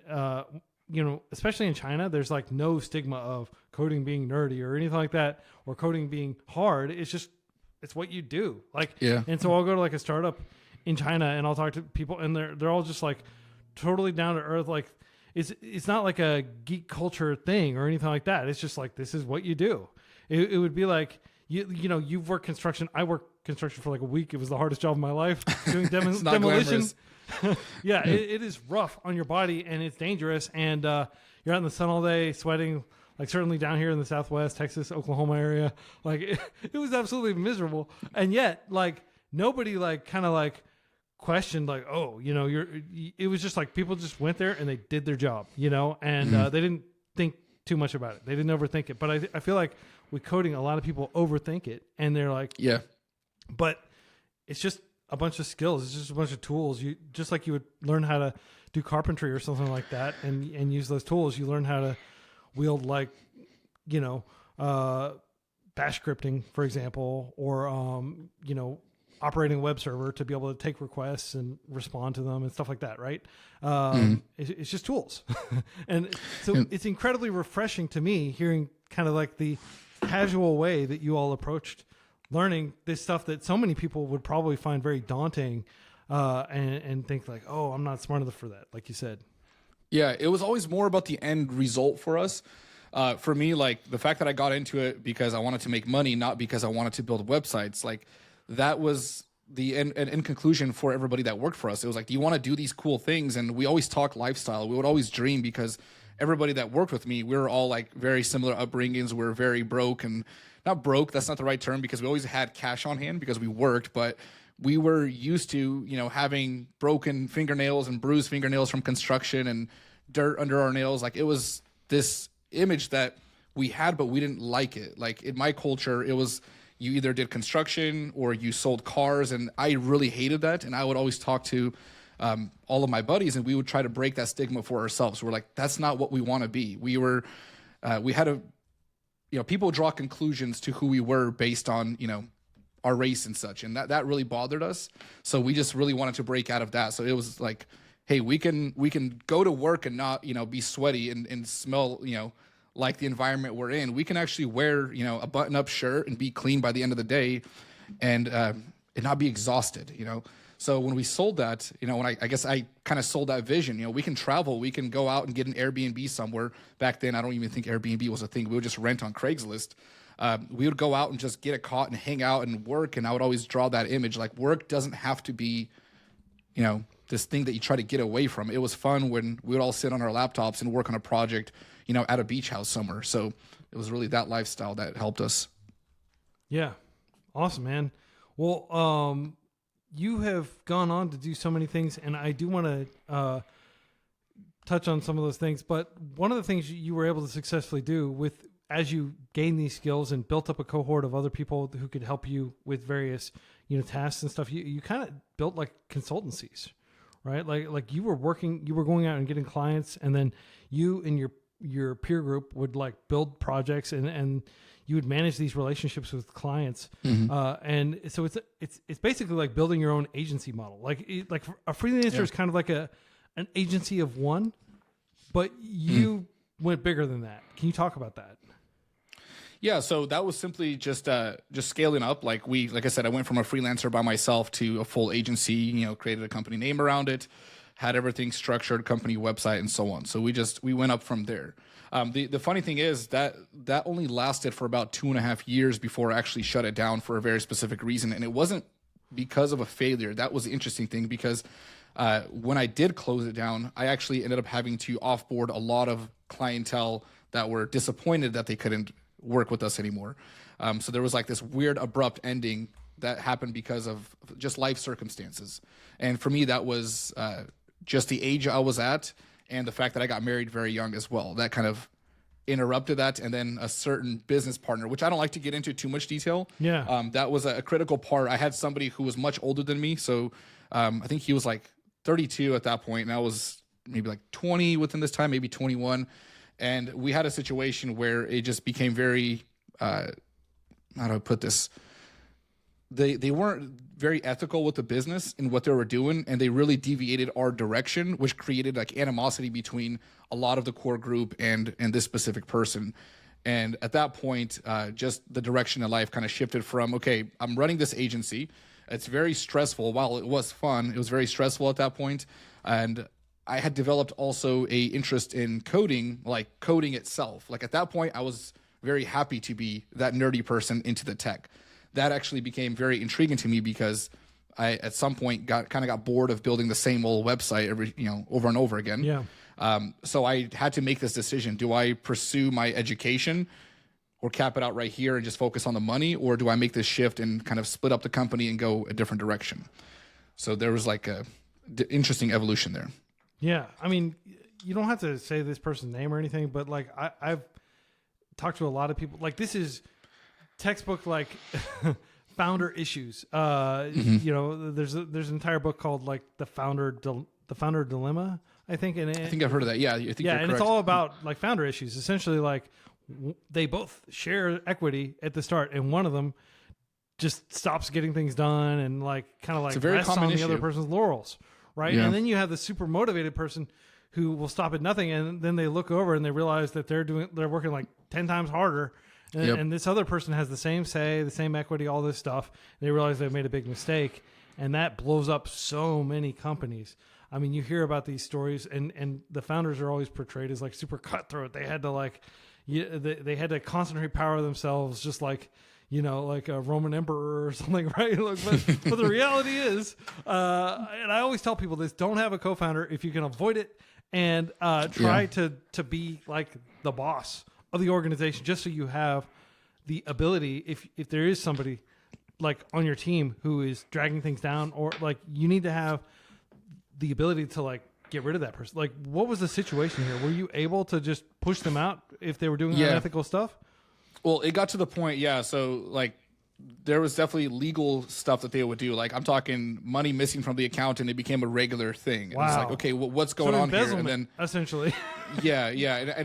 [SPEAKER 2] especially in China, there's no stigma of coding being nerdy or anything like that, or coding being hard. It's what you do. And so I'll go to a startup in China and I'll talk to people and they're all just totally down to earth. It's not a geek culture thing or anything like that. It's just this is what you do. It would be you've worked construction. I worked construction for a week. It was the hardest job of my life, doing demolition. Yeah, it is rough on your body and it's dangerous. And you're out in the sun all day, sweating. Certainly down here in the Southwest, Texas, Oklahoma area, it was absolutely miserable. And yet, nobody questioned oh, it was just people just went there and they did their job, and they didn't think too much about it. They didn't overthink it. But I feel with coding, a lot of people overthink it and they're
[SPEAKER 1] yeah,
[SPEAKER 2] but it's just a bunch of skills. It's just a bunch of tools. You just you would learn how to do carpentry or something like that and use those tools. You learn how to wield bash scripting, for example, or operating a web server to be able to take requests and respond to them and stuff like that, right? It's just tools. And so it's incredibly refreshing to me hearing kind of the casual way that you all approached learning this stuff that so many people would probably find very daunting and think like, oh, I'm not smart enough for that, like you said.
[SPEAKER 1] Yeah, it was always more about the end result for us. For me, like the fact that I got into it because I wanted to make money, not because I wanted to build websites, like that was the end conclusion for everybody that worked for us. It was like, do you want to do these cool things? And we always talk lifestyle. We would always dream because everybody that worked with me, we were all like very similar upbringings. We were very broke, and not broke, that's not the right term, because we always had cash on hand because we worked, but we were used to, having broken fingernails and bruised fingernails from construction and dirt under our nails. Like it was this image that we had, but we didn't like it. Like in my culture, it was you either did construction or you sold cars, and I really hated that. And I would always talk to all of my buddies, and we would try to break that stigma for ourselves. We're like, that's not what we want to be. We had a, people draw conclusions to who we were based on, our race and such. And that really bothered us. So we just really wanted to break out of that. So it was like, hey, we can go to work and not, be sweaty and smell, like the environment we're in. We can actually wear, a button-up shirt and be clean by the end of the day and not be exhausted, So when we sold that, when I guess I kind of sold that vision, we can travel, we can go out and get an Airbnb somewhere. Back then, I don't even think Airbnb was a thing. We would just rent on Craigslist. We would go out and just get a cot and hang out and work. And I would always draw that image. Like work doesn't have to be, this thing that you try to get away from. It was fun when we would all sit on our laptops and work on a project, at a beach house somewhere. So it was really that lifestyle that helped us.
[SPEAKER 2] Yeah. Awesome, man. Well, you have gone on to do so many things, and I do want to touch on some of those things. But one of the things you were able to successfully do as you gained these skills and built up a cohort of other people who could help you with various, tasks and stuff, you kind of built like consultancies, right? Like you were going out and getting clients, and then you and your peer group would like build projects and you would manage these relationships with clients. Mm-hmm. And so it's basically like building your own agency model. Like a freelancer is kind of like an agency of one, but you went bigger than that. Can you talk about that?
[SPEAKER 1] Yeah, so that was simply just scaling up. Like I said, I went from a freelancer by myself to a full agency, created a company name around it, had everything structured, company website, and so on. So we went up from there. The funny thing is that only lasted for about 2.5 years before I actually shut it down for a very specific reason. And it wasn't because of a failure. That was the interesting thing, because when I did close it down, I actually ended up having to offboard a lot of clientele that were disappointed that they couldn't work with us anymore. So there was like this weird abrupt ending that happened because of just life circumstances. And for me, that was just the age I was at and the fact that I got married very young as well. That kind of interrupted that. And then a certain business partner, which I don't like to get into too much detail.
[SPEAKER 2] Yeah.
[SPEAKER 1] That was a critical part. I had somebody who was much older than me. So I think he was like 32 at that point, and I was maybe like 20 within this time, maybe 21. And we had a situation where it just became very, how do I put this? They weren't very ethical with the business and what they were doing, and they really deviated our direction, which created like animosity between a lot of the core group and this specific person. And at that point, just the direction of life kind of shifted from, okay, I'm running this agency. It's very stressful. While it was fun, it was very stressful at that point. And I had developed also a interest in coding, like coding itself. Like at that point, I was very happy to be that nerdy person into the tech. That actually became very intriguing to me because I, at some point, got bored of building the same old website over and over again.
[SPEAKER 2] Yeah.
[SPEAKER 1] So I had to make this decision. Do I pursue my education or cap it out right here and just focus on the money? Or do I make this shift and kind of split up the company and go a different direction? So there was like a interesting evolution there.
[SPEAKER 2] Yeah. I mean, you don't have to say this person's name or anything, but like I've talked to a lot of people. Like this is textbook like founder issues. There's an entire book called like the founder dilemma, I think. And
[SPEAKER 1] I think I've heard of that. Yeah, I think you're
[SPEAKER 2] and
[SPEAKER 1] correct.
[SPEAKER 2] it's all about like founder issues. Essentially, like they both share equity at the start, and one of them just stops getting things done and like kind of like rests on the other person's laurels, right?
[SPEAKER 1] Yeah.
[SPEAKER 2] And then you have the super motivated person who will stop at nothing, and then they look over and they realize that they're working like 10 times harder. And this other person has the same say, the same equity, all this stuff. And they realize they've made a big mistake. and that blows up so many companies. I mean, you hear about these stories, and the founders are always portrayed as like super cutthroat. They had to like, they had to concentrate power themselves, just like, like a Roman emperor or something, right? Like, but the reality is, and I always tell people this: don't have a co-founder if you can avoid it, and try to be like the boss of the organization, just so you have the ability, if there is somebody like on your team who is dragging things down, or like you need to have the ability to like get rid of that person. Like, what was the situation here? Were you able to just push them out if they were doing unethical stuff?
[SPEAKER 1] Well, it got to the point, so like there was definitely legal stuff that they would do. Like I'm talking money missing from the account, and it became a regular thing.
[SPEAKER 2] Wow.
[SPEAKER 1] And it's like, okay, well, what's going on here? And then
[SPEAKER 2] essentially,
[SPEAKER 1] and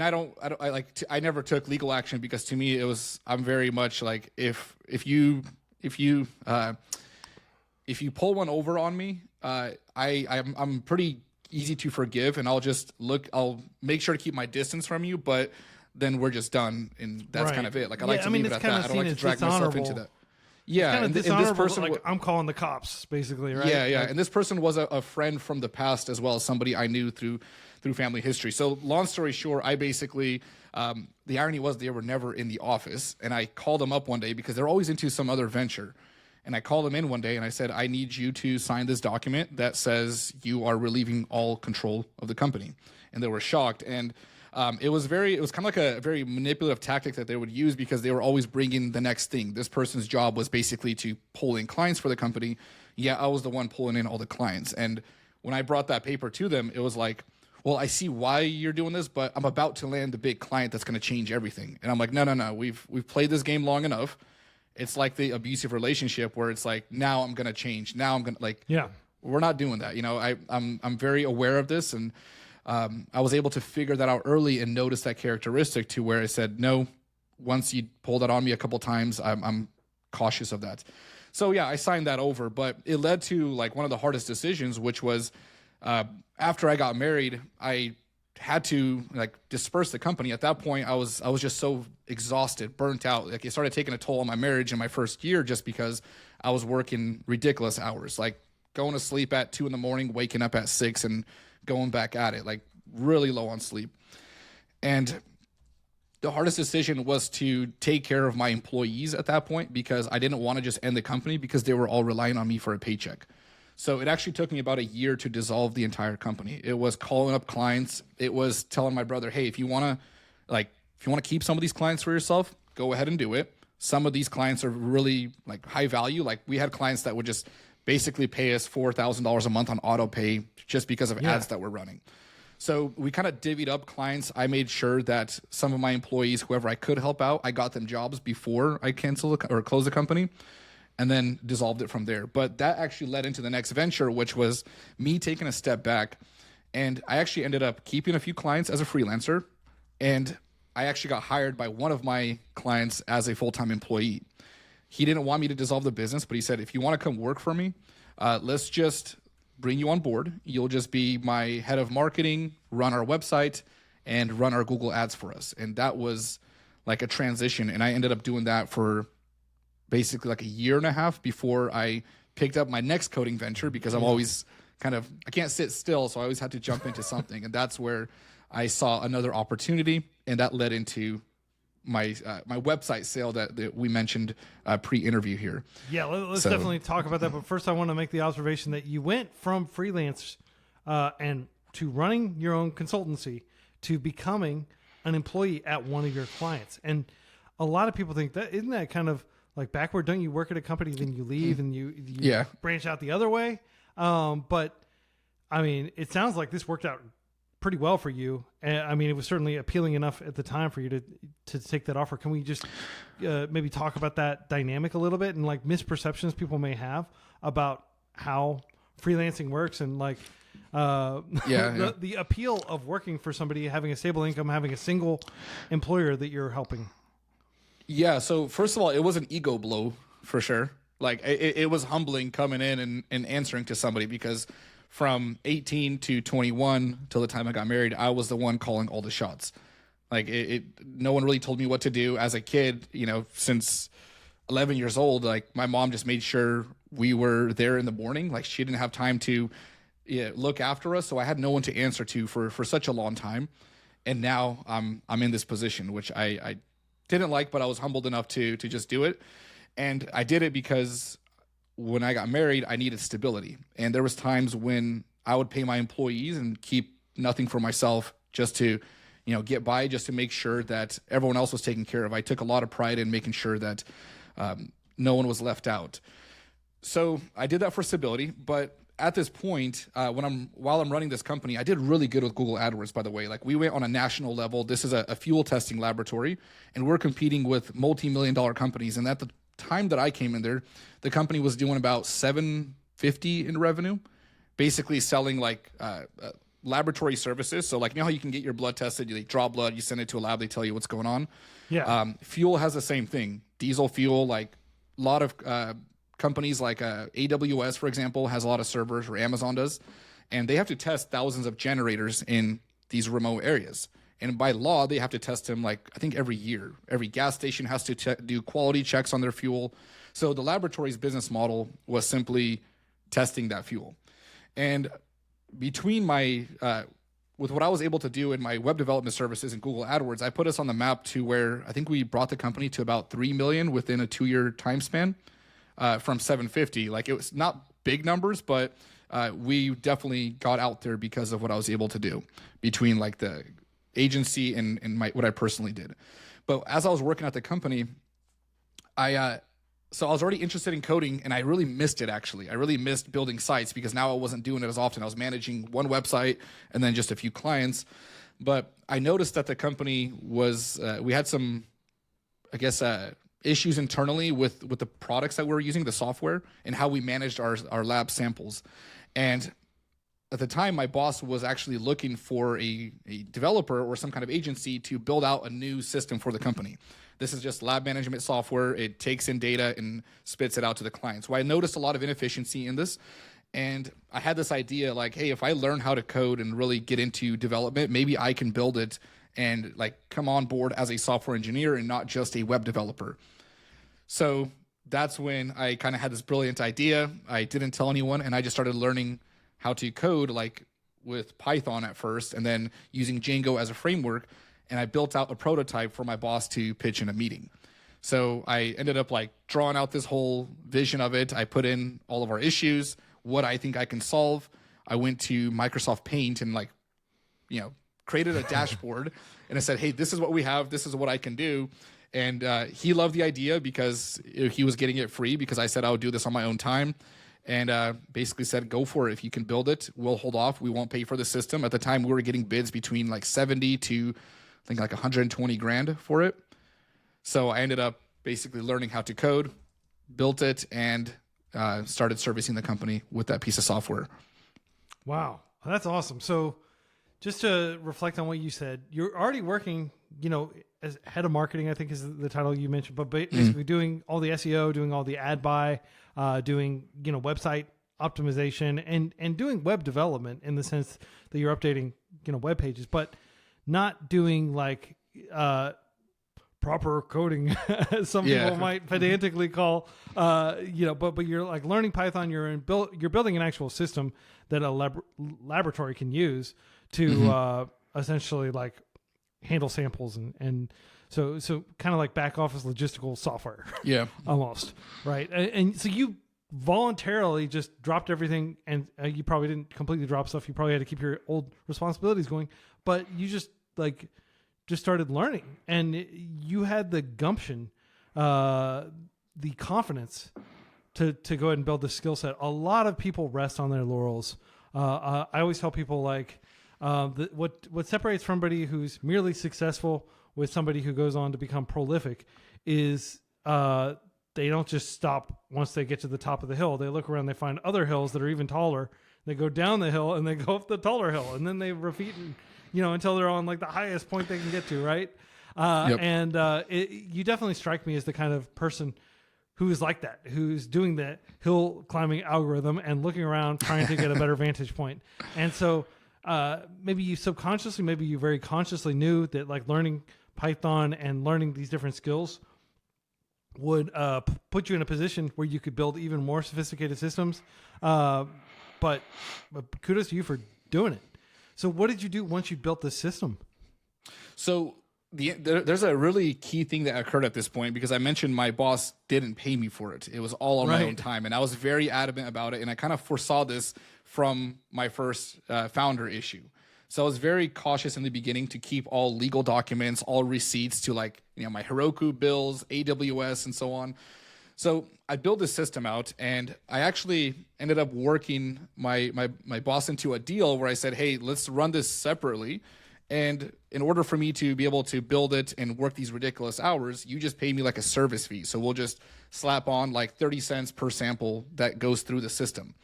[SPEAKER 1] I never took legal action, because to me I'm very much like, if you pull one over on me, I'm pretty easy to forgive, and I'll make sure to keep my distance from you, but then we're just done, and that's kind of it. Like I like to leave it at that. I don't like to drag myself into that. Yeah,
[SPEAKER 2] and this person, like, I'm calling the cops, basically, right?
[SPEAKER 1] Yeah. And this person was a friend from the past as well, somebody I knew through family history. So long story short, I basically, the irony was they were never in the office, and I called them up one day because they're always into some other venture. And I called them in one day and I said, I need you to sign this document that says you are relieving all control of the company. And they were shocked. And it was kind of like a very manipulative tactic that they would use, because they were always bringing the next thing. This person's job was basically to pull in clients for the company. Yeah, I was the one pulling in all the clients. And when I brought that paper to them, it was like, well, I see why you're doing this, but I'm about to land the big client that's going to change everything. And I'm like, no. We've played this game long enough. It's like the abusive relationship where it's like, now I'm going to change. Now I'm going to, like, we're not doing that. I'm very aware of this. And I was able to figure that out early and notice that characteristic, to where I said, no, once you pull that on me a couple times, I'm cautious of that. So I signed that over, but it led to like one of the hardest decisions, which was after I got married, I had to like disperse the company. At that point, I was just so exhausted, burnt out. Like it started taking a toll on my marriage in my first year, just because I was working ridiculous hours, like going to sleep at 2 a.m, waking up at 6, and going back at it, like really low on sleep. And the hardest decision was to take care of my employees at that point, because I didn't want to just end the company, because they were all relying on me for a paycheck. So it actually took me about a year to dissolve the entire company. It was calling up clients. It was telling my brother, hey, if you want to keep some of these clients for yourself, go ahead and do it. Some of these clients are really like high value. Like we had clients that would just basically pay us $4,000 a month on auto pay just because of ads that we're running. So we kind of divvied up clients. I made sure that some of my employees, whoever I could help out, I got them jobs before I canceled or closed the company, and then dissolved it from there. But that actually led into the next venture, which was me taking a step back. And I actually ended up keeping a few clients as a freelancer. And I actually got hired by one of my clients as a full-time employee. He didn't want me to dissolve the business, but he said, if you want to come work for me, let's just bring you on board. You'll just be my head of marketing, run our website, and run our Google ads for us. And that was like a transition. And I ended up doing that for basically like a year and a half before I picked up my next coding venture, because I'm always I can't sit still. So I always had to jump into something. And that's where I saw another opportunity. And that led into my website sale that we mentioned pre-interview here.
[SPEAKER 2] Yeah, let's definitely talk about that. But first, I want to make the observation that you went from freelance and to running your own consultancy to becoming an employee at one of your clients. And a lot of people think that, isn't that kind of like backward? Don't you work at a company, then you leave and you branch out the other way? But I mean, it sounds like this worked out pretty well for you. And I mean, it was certainly appealing enough at the time for you to take that offer. Can we just maybe talk about that dynamic a little bit, and like misperceptions people may have about how freelancing works, and like the appeal of working for somebody, having a stable income, having a single employer that you're helping?
[SPEAKER 1] Yeah. So first of all, it was an ego blow for sure. Like it was humbling coming in and answering to somebody, because from 18 to 21 till the time I got married, I was the one calling all the shots. Like no one really told me what to do as a kid, since 11 years old. Like my mom just made sure we were there in the morning. Like she didn't have time to look after us. So I had no one to answer to for such a long time. And now I'm in this position, which I didn't like, but I was humbled enough to just do it. And I did it because when I got married, I needed stability. And there was times when I would pay my employees and keep nothing for myself just to, get by, just to make sure that everyone else was taken care of. I took a lot of pride in making sure that no one was left out. So I did that for stability. But at this point, while I'm running this company, I did really good with Google AdWords, by the way. Like we went on a national level. This is a fuel testing laboratory, and we're competing with multi-million-dollar companies. And at the time that I came in there, the company was doing about $750 in revenue, basically selling like laboratory services. So like, how you can get your blood tested, you draw blood, you send it to a lab, they tell you what's going on.
[SPEAKER 2] Yeah.
[SPEAKER 1] Fuel has the same thing. Diesel fuel, like a lot of companies like AWS, for example, has a lot of servers, or Amazon does, and they have to test thousands of generators in these remote areas. And by law, they have to test them like, I think every year. Every gas station has to do quality checks on their fuel. So the laboratory's business model was simply testing that fuel. And between with what I was able to do in my web development services and Google AdWords, I put us on the map to where I think we brought the company to about 3 million within a 2-year time span from 750. Like it was not big numbers, but we definitely got out there because of what I was able to do between like the agency and what I personally did. But as I was working at the company, so I was already interested in coding, and I really missed it, actually. I really missed building sites because now I wasn't doing it as often. I was managing one website and then just a few clients. But I noticed that the company was, we had some, I guess, issues internally with the products that we were using, the software, and how we managed our lab samples. And at the time, my boss was actually looking for a developer or some kind of agency to build out a new system for the company. This is just lab management software. It takes in data and spits it out to the client. So I noticed a lot of inefficiency in this. And I had this idea like, hey, if I learn how to code and really get into development, maybe I can build it and like come on board as a software engineer and not just a web developer. So that's when I kind of had this brilliant idea. I didn't tell anyone, and I just started learning how to code like with Python at first, and then using Django as a framework. And I built out a prototype for my boss to pitch in a meeting. So I ended up like drawing out this whole vision of it. I put in all of our issues, what I think I can solve. I went to Microsoft Paint and like, created a dashboard, and I said, hey, this is what we have. This is what I can do. And he loved the idea because he was getting it free because I said I would do this on my own time. And basically said, go for it. If you can build it, we'll hold off. We won't pay for the system. At the time, we were getting bids between like 70 to I think like 120 grand for it. So I ended up basically learning how to code, built it, and started servicing the company with that piece of software.
[SPEAKER 2] Wow. That's awesome. So just to reflect on what you said, you're already working, as head of marketing, I think is the title you mentioned, but basically doing all the SEO, doing all the ad buy, doing, website optimization and doing web development in the sense that you're updating, web pages, but not doing like proper coding, as some people might pedantically call, but you're like learning Python. You're building an actual system that a laboratory can use to essentially like handle samples and so kind of like back office logistical software. Yeah, almost right. And so you voluntarily just dropped everything, and you probably didn't completely drop stuff. You probably had to keep your old responsibilities going, but you just started learning, and you had the gumption, the confidence to go ahead and build the skill set. A lot of people rest on their laurels. I always tell people what separates somebody who's merely successful with somebody who goes on to become prolific is they don't just stop once they get to the top of the hill. They look around, they find other hills that are even taller. They go down the hill and they go up the taller hill, and then they repeat, until they're on like the highest point they can get to, right? And you definitely strike me as the kind of person who is like that, who's doing that hill climbing algorithm and looking around trying to get a better vantage point. And so maybe you subconsciously, maybe you very consciously knew that like learning Python and learning these different skills would put you in a position where you could build even more sophisticated systems. But kudos to you for doing it. So what did you do once you built this system?
[SPEAKER 1] So there's a really key thing that occurred at this point, because I mentioned my boss didn't pay me for it. It was all on my own time. And I was very adamant about it. And I kind of foresaw this from my first founder issue. So I was very cautious in the beginning to keep all legal documents, all receipts to my Heroku bills, AWS, and so on. So I built this system out, and I actually ended up working my boss into a deal where I said, hey, let's run this separately. And in order for me to be able to build it and work these ridiculous hours, you just pay me like a service fee. So we'll just slap on like 30 cents per sample that goes through the system.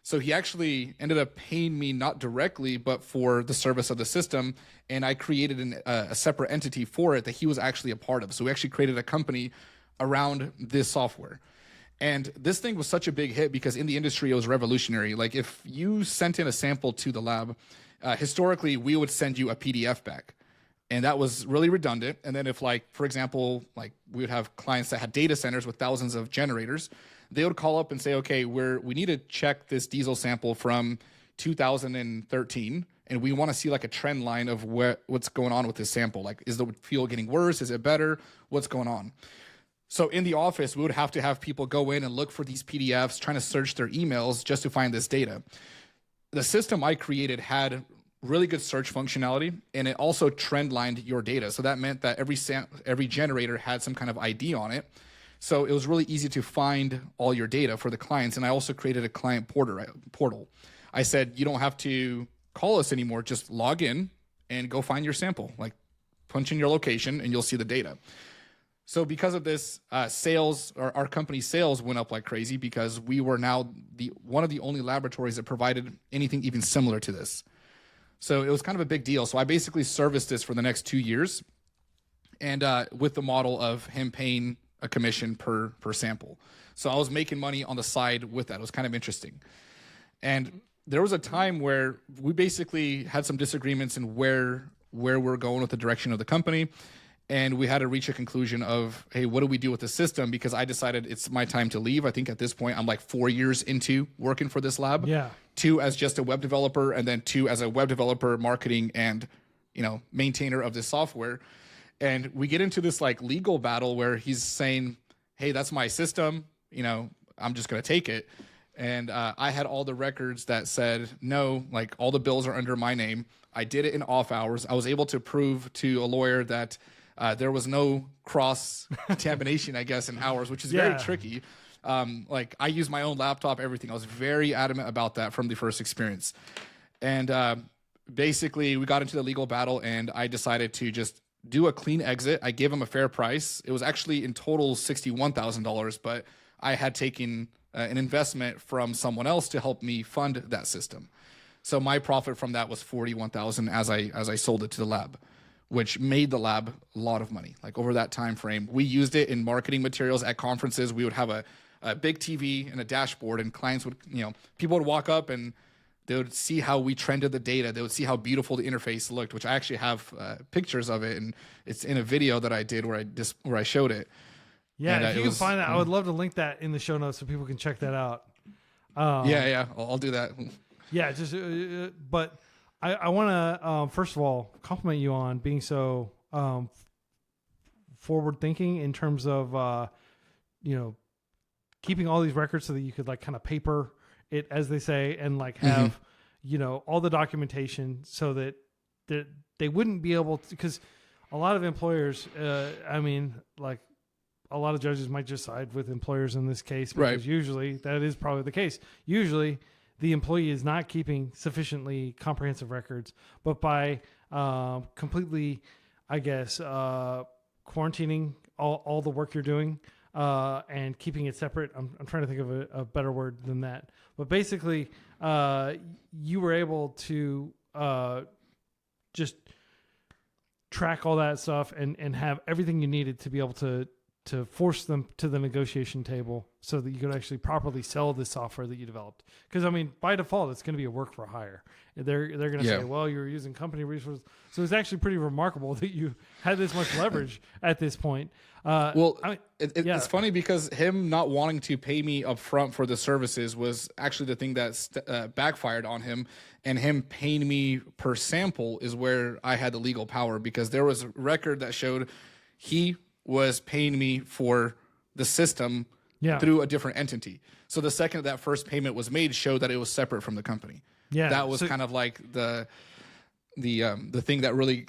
[SPEAKER 1] So he actually ended up paying me not directly, but for the service of the system. And I created a separate entity for it that he was actually a part of. So we actually created a company around this software. And this thing was such a big hit because in the industry, it was revolutionary. Like if you sent in a sample to the lab, historically, we would send you a PDF back. And that was really redundant. And then if for example, we would have clients that had data centers with thousands of generators, they would call up and say, okay, we need to check this diesel sample from 2013. And we want to see like a trend line of what's going on with this sample. Like, is the fuel getting worse? Is it better? What's going on? So in the office, we would have to have people go in and look for these PDFs, trying to search their emails just to find this data. The system I created had really good search functionality, and it also trend lined your data. So that meant that every generator had some kind of ID on it. So it was really easy to find all your data for the clients. And I also created a client portal. I said, you don't have to call us anymore. Just log in and go find your sample. Like, punch in your location and you'll see the data. So because of this, our company's sales went up like crazy, because we were now one of the only laboratories that provided anything even similar to this. So it was kind of a big deal. So I basically serviced this for the next 2 years, and with the model of him paying a commission per sample. So I was making money on the side with that. It was kind of interesting. And there was a time where we basically had some disagreements in where we're going with the direction of the company. And we had to reach a conclusion of, hey, what do we do with the system? Because I decided it's my time to leave. I think at this point, I'm like 4 years into working for this lab.
[SPEAKER 2] Yeah.
[SPEAKER 1] 2 as just a web developer, and then 2 as a web developer, marketing, and maintainer of this software. And we get into this like legal battle where he's saying, hey, that's my system. I'm just going to take it. And I had all the records that said, no, like all the bills are under my name. I did it in off hours. I was able to prove to a lawyer that there was no cross contamination, I guess, in hours, which is very tricky. I use my own laptop, everything. I was very adamant about that from the first experience. And basically we got into the legal battle, and I decided to just do a clean exit. I gave him a fair price. It was actually in total $61,000, but I had taken an investment from someone else to help me fund that system. So my profit from that was $41,000 as I sold it to the lab, which made the lab a lot of money. Like over that time frame, we used it in marketing materials at conferences. We would have a big TV and a dashboard, and clients would, people would walk up and they would see how we trended the data. They would see how beautiful the interface looked, which I actually have pictures of it, and it's in a video that I did where I showed it.
[SPEAKER 2] Yeah,
[SPEAKER 1] and,
[SPEAKER 2] if you can find that, I would love to link that in the show notes so people can check that out.
[SPEAKER 1] Yeah, I'll do that.
[SPEAKER 2] Yeah, but I want to first of all compliment you on being so forward thinking in terms of keeping all these records so that you could like kind of paper it, as they say, and like have all the documentation so that they wouldn't be able to, because a lot of employers, a lot of judges might just side with employers in this case, because usually that is probably the case. Usually the employee is not keeping sufficiently comprehensive records, but by completely, I guess, quarantining all the work you're doing and keeping it separate. I'm trying to think of a better word than that. But basically, you were able to just track all that stuff and have everything you needed to be able to to force them to the negotiation table so that you could actually properly sell the software that you developed. Because I mean, by default, it's going to be a work for hire. They're going to say, well, you're using company resources. So it's actually pretty remarkable that you had this much leverage at this point.
[SPEAKER 1] It's funny because him not wanting to pay me upfront for the services was actually the thing that backfired on him, and him paying me per sample is where I had the legal power, because there was a record that showed he was paying me for the system through a different entity. So the second that first payment was made showed that it was separate from the company. Yeah, that was kind of like the thing that really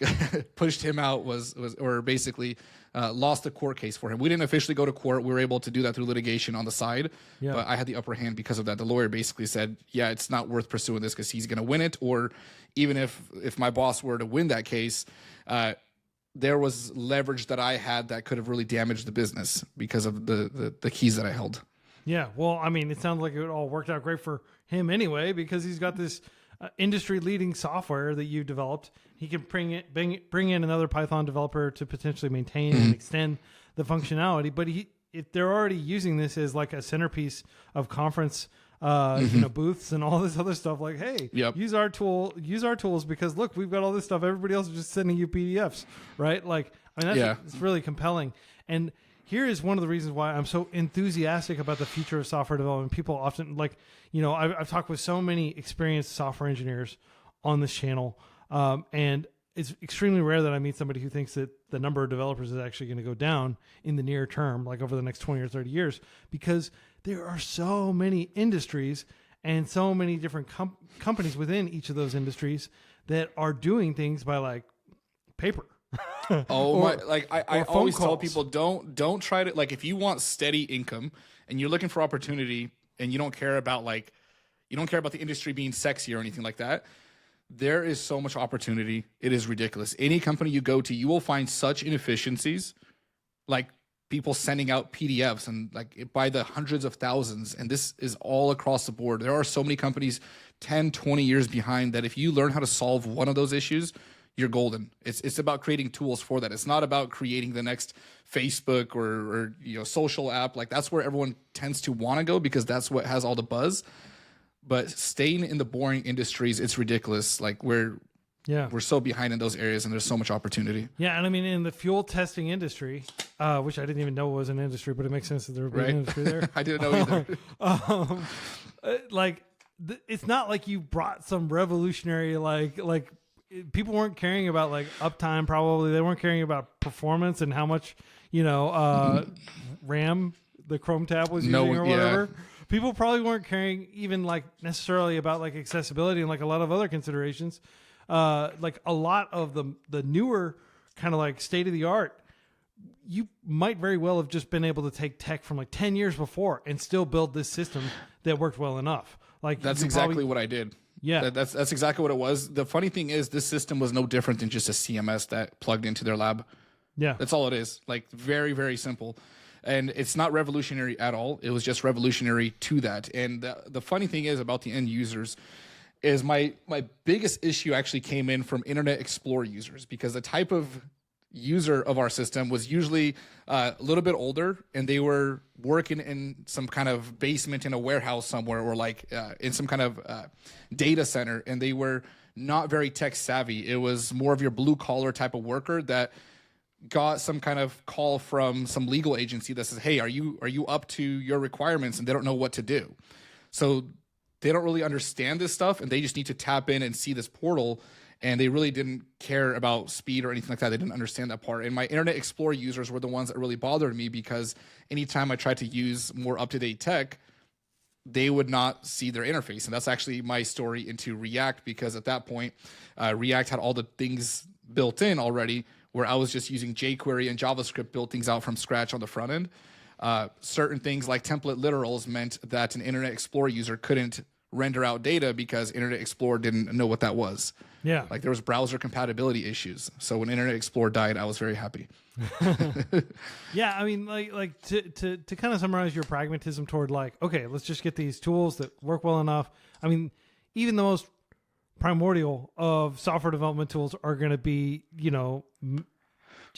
[SPEAKER 1] pushed him out was basically lost the court case for him. We didn't officially go to court. We were able to do that through litigation on the side, but I had the upper hand because of that. The lawyer basically said, yeah, it's not worth pursuing this because he's going to win it. Or even if my boss were to win that case, there was leverage that I had that could have really damaged the business because of the keys that I held. Yeah,
[SPEAKER 2] well, I mean, it sounds like it all worked out great for him anyway, because he's got this industry-leading software that you developed. He can bring in another Python developer to potentially maintain and extend the functionality. But if they're already using this as like a centerpiece of conference booths and all this other stuff, like, hey, use our tools because look, we've got all this stuff. Everybody else is just sending you PDFs, right? Like, I mean, it's really compelling. And here is one of the reasons why I'm so enthusiastic about the future of software development. People often I've talked with so many experienced software engineers on this channel, and it's extremely rare that I meet somebody who thinks that the number of developers is actually going to go down in the near term, like over the next 20 or 30 years, because there are so many industries and so many different companies within each of those industries that are doing things by like paper.
[SPEAKER 1] I always tell people, don't try to, like, if you want steady income and you're looking for opportunity and you don't care about the industry being sexy or anything like that, there is so much opportunity. It is ridiculous. Any company you go to, you will find such inefficiencies, like people sending out PDFs and like by the hundreds of thousands. And this is all across the board. There are so many companies 10, 20 years behind that if you learn how to solve one of those issues, you're golden. It's about creating tools for that. It's not about creating the next Facebook or social app. Like, that's where everyone tends to want to go because that's what has all the buzz. But staying in the boring industries, it's ridiculous. Like, we're so behind in those areas, and there's so much opportunity.
[SPEAKER 2] Yeah, and I mean, in the fuel testing industry, which I didn't even know was an industry, but it makes sense that there would be an industry there.
[SPEAKER 1] I didn't know either.
[SPEAKER 2] It's not like you brought some revolutionary like people weren't caring about like uptime. Probably they weren't caring about performance and how much RAM the Chrome tab was using or whatever. People probably weren't caring even like necessarily about like accessibility and like a lot of other considerations. Like a lot of the newer kind of like state of the art, you might very well have just been able to take tech from like 10 years before and still build this system that worked well enough. Like,
[SPEAKER 1] that's exactly what I did.
[SPEAKER 2] Yeah,
[SPEAKER 1] that's exactly what it was. The funny thing is, this system was no different than just a CMS that plugged into their lab.
[SPEAKER 2] Yeah,
[SPEAKER 1] that's all it is. Like, very, very simple. And it's not revolutionary at all. It was just revolutionary to that. And the funny thing is about the end users is my biggest issue actually came in from Internet Explorer users, because the type of user of our system was usually a little bit older, and they were working in some kind of basement in a warehouse somewhere, or like in some kind of data center, and they were not very tech savvy. It was more of your blue collar type of worker that got some kind of call from some legal agency that says, hey, are you up to your requirements? And they don't know what to do. So they don't really understand this stuff, and they just need to tap in and see this portal. And they really didn't care about speed or anything like that. They didn't understand that part. And my Internet Explorer users were the ones that really bothered me, because anytime I tried to use more up-to-date tech, they would not see their interface. And that's actually my story into React, because at that point, React had all the things built in already, where I was just using jQuery and JavaScript, built things out from scratch on the front end. Certain things like template literals meant that an Internet Explorer user couldn't render out data because Internet Explorer didn't know what that was.
[SPEAKER 2] Yeah.
[SPEAKER 1] Like, there was browser compatibility issues. So when Internet Explorer died, I was very happy.
[SPEAKER 2] Yeah, I mean, like to kind of summarize your pragmatism toward like, okay, let's just get these tools that work well enough. I mean, even the most primordial of software development tools are going to be,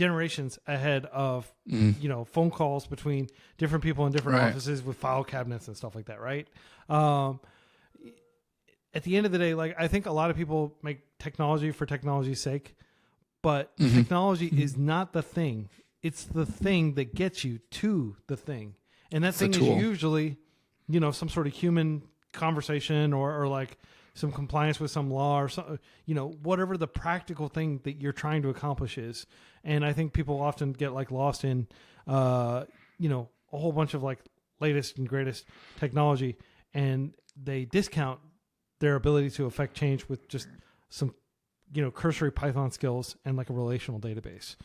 [SPEAKER 2] generations ahead of phone calls between different people in different offices with file cabinets and stuff like that, right? At the end of the day, like I think a lot of people make technology for technology's sake, but technology is not the thing. It's the thing that gets you to the thing. And that thing is usually, some sort of human conversation or like some compliance with some law or some, whatever the practical thing that you're trying to accomplish is. And I think people often get like lost in, a whole bunch of like latest and greatest technology, and they discount their ability to affect change with just some, cursory Python skills and like a relational database.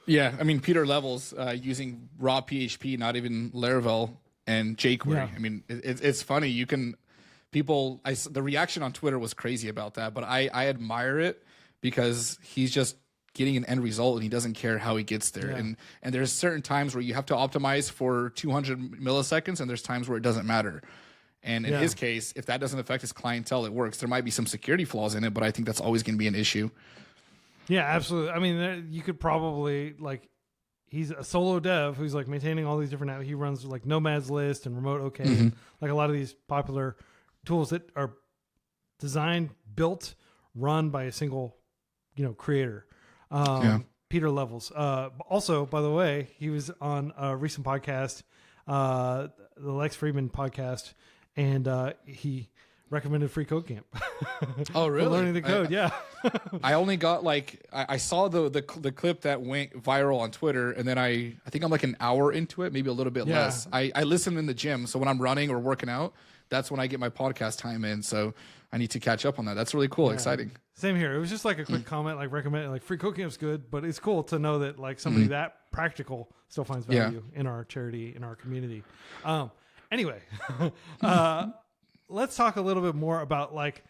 [SPEAKER 1] Yeah, I mean, Peter Levels using raw PHP, not even Laravel and jQuery. Yeah. I mean, it's funny. The reaction on Twitter was crazy about that, but I admire it because he's just getting an end result and he doesn't care how he gets there. Yeah. And there's certain times where you have to optimize for 200 milliseconds, and there's times where it doesn't matter. And in his case, if that doesn't affect his clientele, it works. There might be some security flaws in it, but I think that's always going to be an issue.
[SPEAKER 2] Yeah, absolutely. I mean, you could probably he's a solo dev who's like maintaining all these different apps. He runs like Nomad's List and Remote OK, and like a lot of these popular tools that are designed, built, run by a single, creator. Peter Levels. Also, by the way, he was on a recent podcast, the Lex Friedman podcast, and he recommended FreeCodeCamp.
[SPEAKER 1] Oh, really?
[SPEAKER 2] For learning the code, yeah.
[SPEAKER 1] I only got I saw the clip that went viral on Twitter, and then I think I'm like an hour into it, maybe a little bit less. I listen in the gym, so when I'm running or working out, that's when I get my podcast time in. So I need to catch up on that. That's really cool, exciting.
[SPEAKER 2] Same here. It was just like a quick comment, like recommend, like FreeCodeCamp's good, but it's cool to know that like somebody that practical still finds value in our charity, in our community. Anyway, let's talk a little bit more about like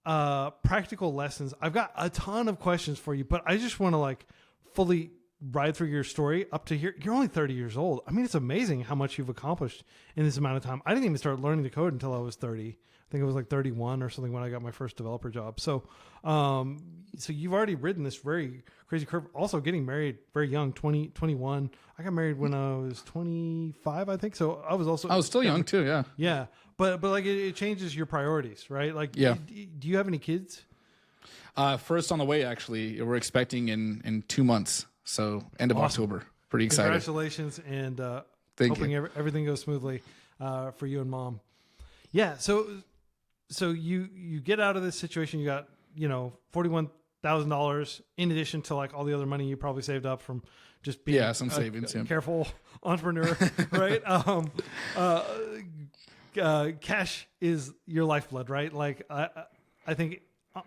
[SPEAKER 2] practical lessons. I've got a ton of questions for you, but I just want to like fully ride through your story up to here. You're only 30 years old. I mean, it's amazing how much you've accomplished in this amount of time. I didn't even start learning to code until I was 30. I think it was like 31 or something when I got my first developer job. So, so you've already ridden this very crazy curve. Also getting married very young, 21. I got married when I was 25, I think. So I was
[SPEAKER 1] still young too. Yeah.
[SPEAKER 2] Yeah. But like it changes your priorities, right? Like, do you have any kids?
[SPEAKER 1] First on the way, actually. We're expecting in 2 months. So end of October. Pretty excited.
[SPEAKER 2] Congratulations. And hoping everything goes smoothly for you and mom. Yeah. So you get out of this situation. You got, $41,000 in addition to like all the other money you probably saved up from just being
[SPEAKER 1] some savings,
[SPEAKER 2] careful entrepreneur, right? Cash is your lifeblood, right? Like I think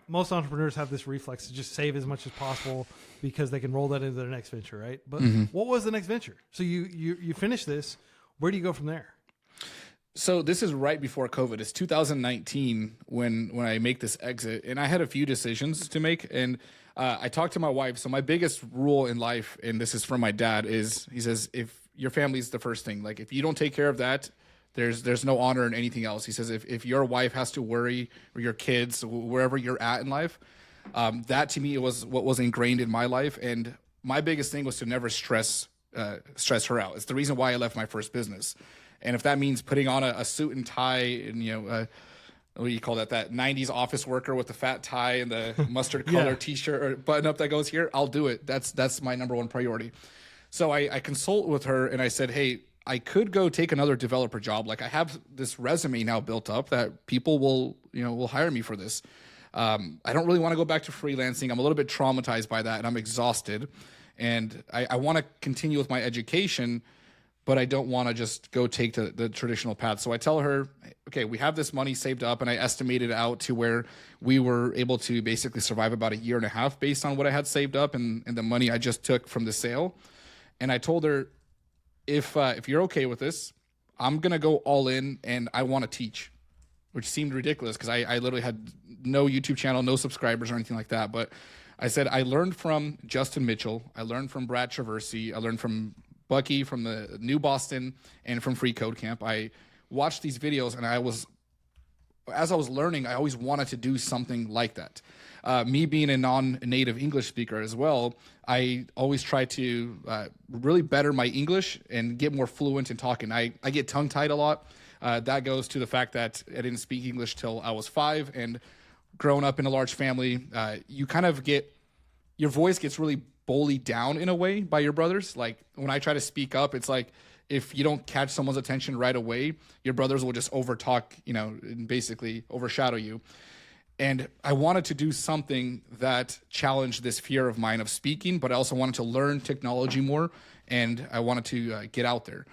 [SPEAKER 2] most entrepreneurs have this reflex to just save as much as possible because they can roll that into their next venture, right? But what was the next venture? So you finish this. Where do you go from there?
[SPEAKER 1] So this is right before COVID. It's 2019 when I make this exit, and I had a few decisions to make. And I talked to my wife. So my biggest rule in life, and this is from my dad, is he says, if your family is the first thing, like if you don't take care of that, there's no honor in anything else. He says, if your wife has to worry, or your kids, wherever you're at in life, that to me was what was ingrained in my life. And my biggest thing was to never stress her out. It's the reason why I left my first business. And if that means putting on a suit and tie and, what do you call that 90s office worker with the fat tie and the mustard color t-shirt or button up that goes here, I'll do it. That's my number one priority. So I consult with her and I said, hey, I could go take another developer job. Like I have this resume now built up that people will hire me for this. I don't really want to go back to freelancing. I'm a little bit traumatized by that and I'm exhausted. And I want to continue with my education, but I don't want to just go take the traditional path. So I tell her, okay, we have this money saved up, and I estimated out to where we were able to basically survive about 1.5 years based on what I had saved up and the money I just took from the sale. And I told her, if you're okay with this, I'm going to go all in, and I want to teach, which seemed ridiculous because I literally had no YouTube channel, no subscribers or anything like that. But I said, I learned from Justin Mitchell. I learned from Brad Traversy. I learned from Bucky from the New Boston and from FreeCodeCamp. I watched these videos and I was as I was learning, I always wanted to do something like that. Me being a non-native English speaker as well, I always try to really better my English and get more fluent in talking. I get tongue-tied a lot. That goes to the fact that I didn't speak English till I was 5, and growing up in a large family, you kind of your voice gets really bullied down in a way by your brothers. Like when I try to speak up, it's like if you don't catch someone's attention right away, your brothers will just overtalk, and basically overshadow you. And I wanted to do something that challenged this fear of mine of speaking, but I also wanted to learn technology more, and I wanted to get out there.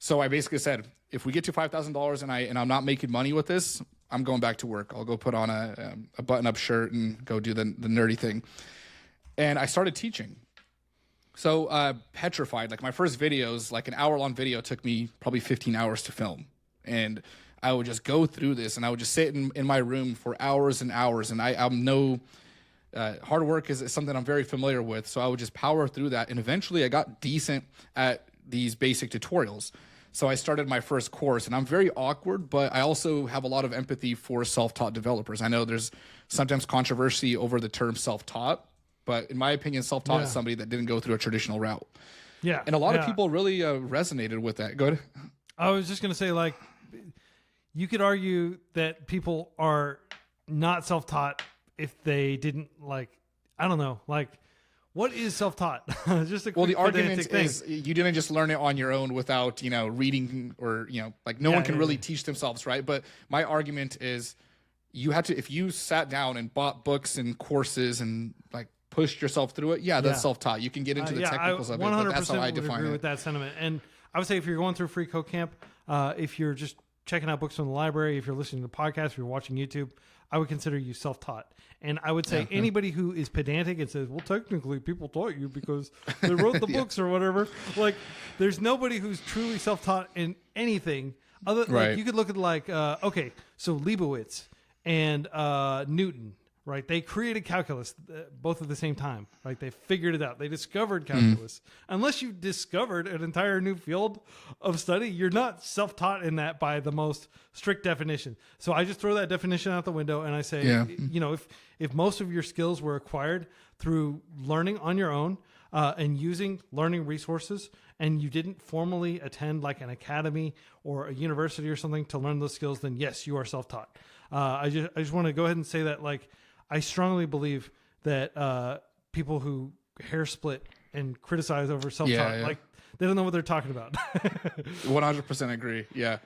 [SPEAKER 1] So I basically said, if we get to $5,000 and I'm not making money with this, I'm going back to work. I'll go put on a button-up shirt and go do the nerdy thing. And I started teaching. So petrified. Like my first videos, like an hour-long video took me probably 15 hours to film. And I would just go through this, and I would just sit in my room for hours and hours. And hard work is something I'm very familiar with. So I would just power through that. And eventually I got decent at these basic tutorials. So I started my first course, and I'm very awkward, but I also have a lot of empathy for self-taught developers. I know there's sometimes controversy over the term self-taught, but in my opinion, self-taught is somebody that didn't go through a traditional route.
[SPEAKER 2] Yeah.
[SPEAKER 1] And a lot of people really resonated with that. Go ahead.
[SPEAKER 2] I was just going to say, like, you could argue that people are not self-taught if they didn't, like, I don't know, like, what is self-taught? Just the argument is
[SPEAKER 1] you didn't just learn it on your own without, reading or, like no one can really teach themselves, right? But my argument is you had to, if you sat down and bought books and courses and like pushed yourself through it, that's self-taught. You can get into the technicals of it, but that's how I define
[SPEAKER 2] agree
[SPEAKER 1] it.
[SPEAKER 2] With that sentiment. And I would say if you're going through Free Code Camp, if you're just checking out books from the library, if you're listening to podcasts, if you're watching YouTube, I would consider you self-taught. And I would say anybody who is pedantic and says, well, technically people taught you because they wrote the books or whatever. Like, there's nobody who's truly self-taught in anything. Like, you could look at so Leibowitz and Newton, right? They created calculus both at the same time, right? They figured it out. They discovered calculus. Unless you discovered an entire new field of study, you're not self-taught in that by the most strict definition. So I just throw that definition out the window and I say, if most of your skills were acquired through learning on your own and using learning resources, and you didn't formally attend like an academy or a university or something to learn those skills, then yes, you are self-taught. I just want to go ahead and say that, like, I strongly believe that people who hair split and criticize over self-taught, like, they don't know what they're talking about.
[SPEAKER 1] 100% agree. Yeah.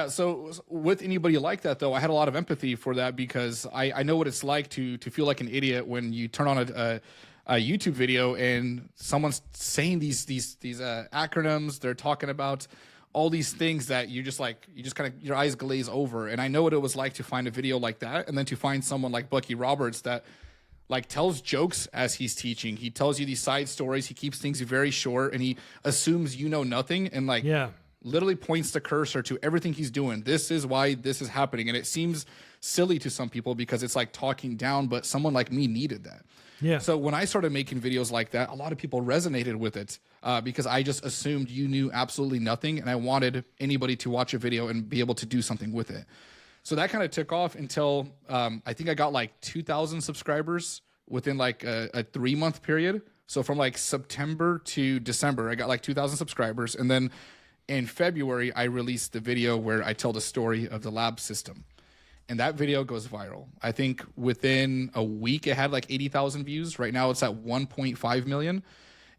[SPEAKER 1] So with anybody like that, though, I had a lot of empathy for that because I know what it's like to feel like an idiot when you turn on a YouTube video and someone's saying these acronyms. They're talking about all these things that you just kind of, your eyes glaze over. And I know what it was like to find a video like that, and then to find someone like Bucky Roberts that like tells jokes as he's teaching. He tells you these side stories. He keeps things very short, and he assumes you know nothing, and literally points the cursor to everything he's doing. This is why this is happening. And it seems silly to some people because it's like talking down, but someone like me needed that. Yeah. So when I started making videos like that, a lot of people resonated with it because I just assumed you knew absolutely nothing, and I wanted anybody to watch a video and be able to do something with it. So that kind of took off until I think I got like 2,000 subscribers within like a 3-month period. So from like September to December, I got like 2,000 subscribers. And then in February, I released the video where I tell the story of the lab system. And that video goes viral. I think within a week, it had like 80,000 views. Right now, it's at 1.5 million.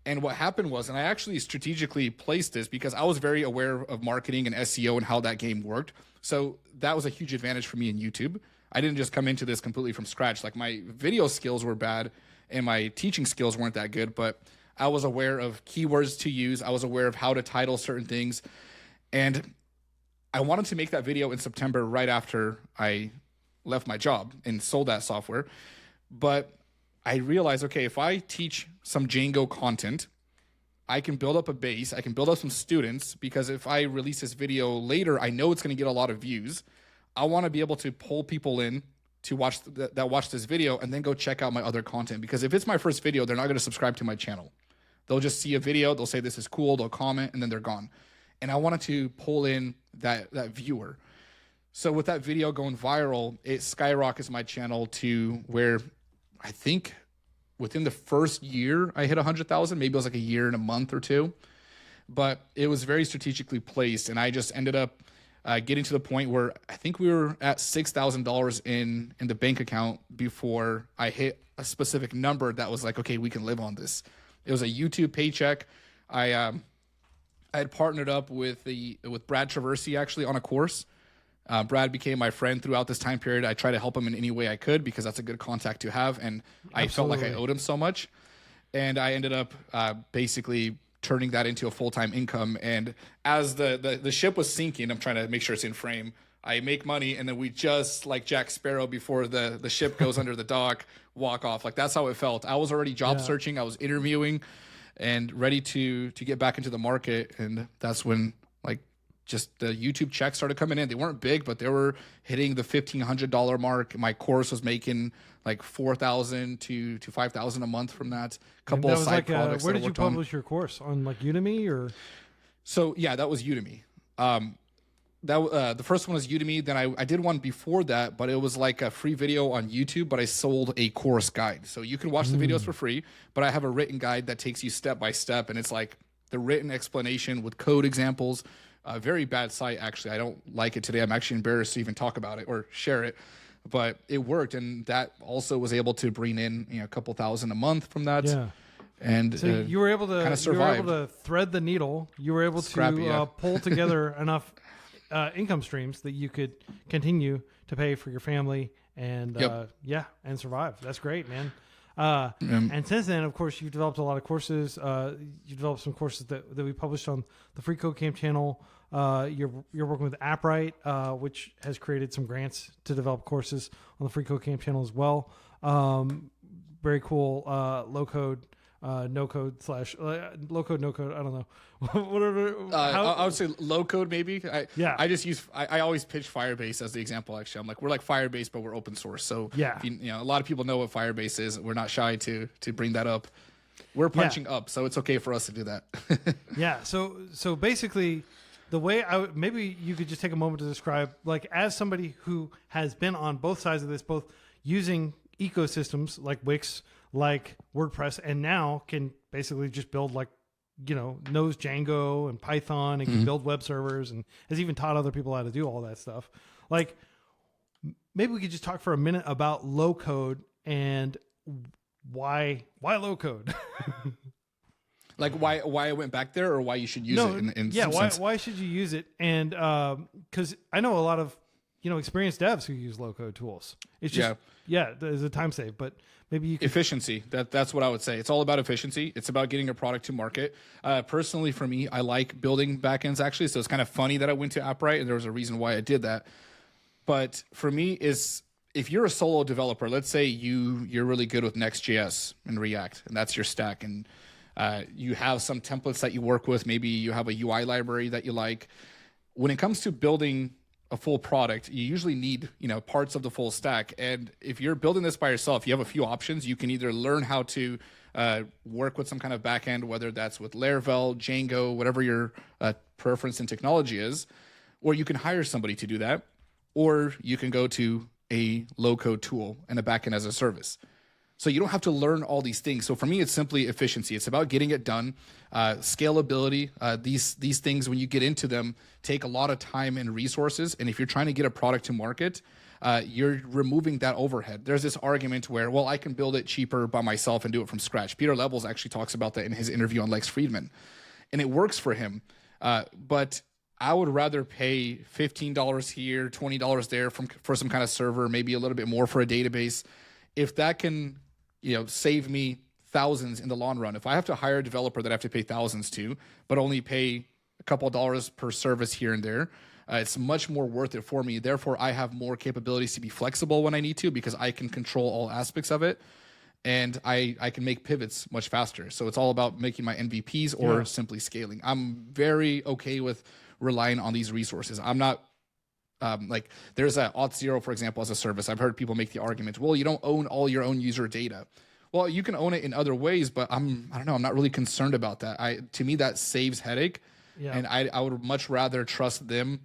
[SPEAKER 1] And what happened was, and I actually strategically placed this because I was very aware of marketing and SEO and how that game worked. So that was a huge advantage for me in YouTube. I didn't just come into this completely from scratch. Like, my video skills were bad and my teaching skills weren't that good, but I was aware of keywords to use. I was aware of how to title certain things. And I wanted to make that video in September right after I left my job and sold that software. But I realized, okay, if I teach some Django content, I can build up a base. I can build up some students, because if I release this video later, I know it's going to get a lot of views. I want to be able to pull people in to watch that watch this video and then go check out my other content. Because if it's my first video, they're not going to subscribe to my channel. They'll just see a video, they'll say this is cool, they'll comment, and then they're gone. And I wanted to pull in that viewer. So with that video going viral, it skyrockets my channel to where I think within the first year I hit 100,000. Maybe it was like a year and a month or two, but it was very strategically placed. And I just ended up getting to the point where I think we were at $6,000 in the bank account before I hit a specific number that was like, okay, we can live on this. It was a YouTube paycheck. I had partnered up with Brad Traversy actually on a course. Brad became my friend throughout this time period. I tried to help him in any way I could because that's a good contact to have, and I felt like I owed him so much. And I ended up basically turning that into a full-time income. And as the ship was sinking, I'm trying to make sure it's in frame, I make money, and then we just, like Jack Sparrow before the ship goes under the dock, walk off. Like, that's how it felt. I was already job searching. I was interviewing and ready to get back into the market. And that's when, like, just the YouTube checks started coming in. They weren't big, but they were hitting the $1,500 mark. My course was making like $4,000 to $5,000 a month from that. Couple of side products.
[SPEAKER 2] Where did you publish your course on, like Udemy or?
[SPEAKER 1] So yeah, that was Udemy. The first one was Udemy. Then I did one before that, but it was like a free video on YouTube, but I sold a course guide. So you can watch the videos for free, but I have a written guide that takes you step by step, and it's like the written explanation with code examples. A very bad site, actually. I don't like it today. I'm actually embarrassed to even talk about it or share it, but it worked, and that also was able to bring in a couple thousand a month from that.
[SPEAKER 2] Yeah.
[SPEAKER 1] And
[SPEAKER 2] so you were able to
[SPEAKER 1] kind of survive.
[SPEAKER 2] You were able to thread the needle. You were able to pull together enough income streams that you could continue to pay for your family and and survive. That's great, man. And since then, of course, you've developed a lot of courses. You've developed some courses that we published on the FreeCodeCamp channel. You're working with AppWrite, which has created some grants to develop courses on the FreeCodeCamp channel as well. Very cool. Low code, no code / low code, no code. I don't know. Whatever.
[SPEAKER 1] I would say low code maybe.
[SPEAKER 2] I
[SPEAKER 1] just use. I always pitch Firebase as the example. Actually, I'm like, we're like Firebase, but we're open source. So a lot of people know what Firebase is. We're not shy to bring that up. We're punching up, so it's okay for us to do that.
[SPEAKER 2] Yeah. So basically, the way maybe you could just take a moment to describe, like, as somebody who has been on both sides of this, both using ecosystems like Wix, like WordPress, and now can basically just build, like, knows Django and Python and can build web servers and has even taught other people how to do all that stuff. Like, maybe we could just talk for a minute about low code and why low code.
[SPEAKER 1] Like why I went back there, or why you should use it in some sense.
[SPEAKER 2] Why should you use it? And because I know a lot of experienced devs who use low code tools. It's just there's a time save, but maybe you can...
[SPEAKER 1] Efficiency. That's what I would say. It's all about efficiency. It's about getting a product to market. Personally, for me, I like building backends actually. So it's kind of funny that I went to AppWrite, and there was a reason why I did that. But for me, is if you're a solo developer, let's say you're really good with Next.js and React, and that's your stack, and you have some templates that you work with. Maybe you have a UI library that you like. When it comes to building a full product, you usually need parts of the full stack. And if you're building this by yourself, you have a few options. You can either learn how to work with some kind of backend, whether that's with Laravel, Django, whatever your preference in technology is, or you can hire somebody to do that, or you can go to a low-code tool and a backend as a service. So you don't have to learn all these things. So for me, it's simply efficiency. It's about getting it done. Scalability. These things, when you get into them, take a lot of time and resources. And if you're trying to get a product to market, you're removing that overhead. There's this argument where, well, I can build it cheaper by myself and do it from scratch. Peter Levels actually talks about that in his interview on Lex Friedman. And it works for him. But I would rather pay $15 here, $20 there for some kind of server, maybe a little bit more for a database. If that can save me thousands in the long run. If I have to hire a developer that I have to pay thousands to, but only pay a couple of dollars per service here and there, it's much more worth it for me. Therefore, I have more capabilities to be flexible when I need to, because I can control all aspects of it, and I can make pivots much faster. So it's all about making my MVPs or simply scaling. I'm very okay with relying on these resources. I'm not like there's a Auth0, for example, as a service. I've heard people make the argument, well, you don't own all your own user data. Well, you can own it in other ways, but I don't know. I'm not really concerned about that. To me, that saves headache. Yeah. And I would much rather trust them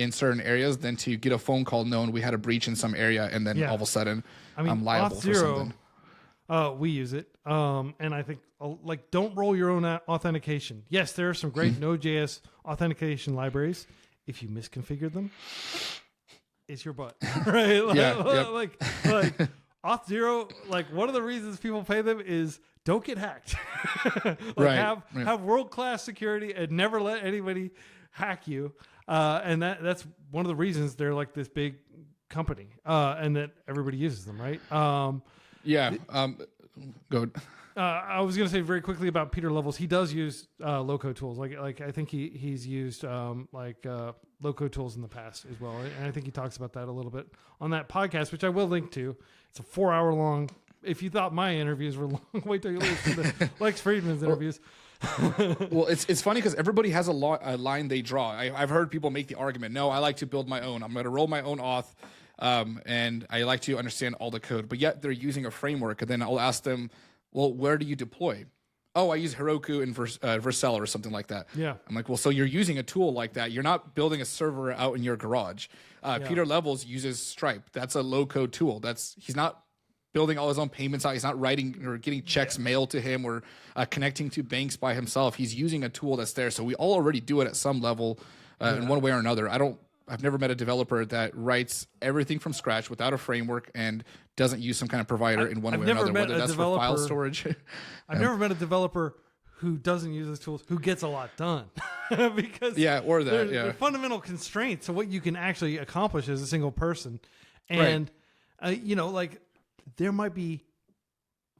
[SPEAKER 1] in certain areas than to get a phone call knowing we had a breach in some area and then all of a sudden I'm liable for something.
[SPEAKER 2] We use it. And I think like don't roll your own authentication. Yes, there are some great Node.js authentication libraries. If you misconfigured them, it's your butt, right? Like Auth0, like one of the reasons people pay them is don't get hacked. Have world-class security and never let anybody hack you. And that's one of the reasons they're like this big company, and that everybody uses them, right?
[SPEAKER 1] Go.
[SPEAKER 2] I was going to say very quickly about Peter Levels. He does use low-code tools. Like I think he's used low-code tools in the past as well. And I think he talks about that a little bit on that podcast, which I will link to. It's a 4-hour long. If you thought my interviews were long, wait till you listen to Lex Friedman's interviews.
[SPEAKER 1] Well, it's funny because everybody has a line they draw. I've heard people make the argument, no, I like to build my own. I'm going to roll my own auth, and I like to understand all the code. But yet they're using a framework, and then I'll ask them, well, where do you deploy? Oh, I use Heroku and Vercel or something like that.
[SPEAKER 2] Yeah.
[SPEAKER 1] I'm like, well, so you're using a tool like that. You're not building a server out in your garage. Peter Levels uses Stripe. That's a low-code tool. He's not building all his own payments out. He's not writing or getting checks mailed to him or connecting to banks by himself. He's using a tool that's there. So we all already do it at some level in one way or another. I've never met a developer that writes everything from scratch without a framework and doesn't use some kind of provider in one way or another, whether that's for file storage.
[SPEAKER 2] I've never met a developer who doesn't use those tools, who gets a lot done. Because they're fundamental constraints to what you can actually accomplish as a single person. And, like there might be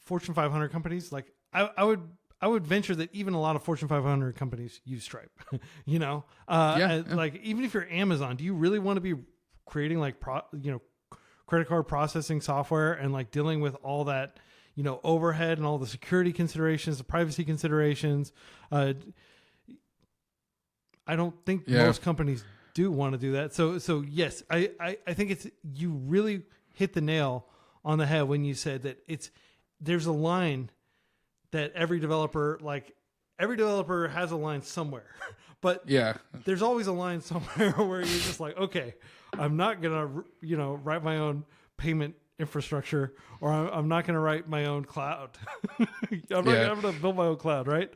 [SPEAKER 2] Fortune 500 companies. Like I would venture that even a lot of Fortune 500 companies use Stripe, like even if you're Amazon, do you really want to be creating like, credit card processing software and like dealing with all that, overhead and all the security considerations, the privacy considerations? I don't think most companies do want to do that. So yes, I think you really hit the nail on the head when you said that there's a line that every developer has a line somewhere, but there's always a line somewhere where you're just like, okay, I'm not going to, write my own payment infrastructure, or I'm not going to write my own cloud. I'm going to build my own cloud, right?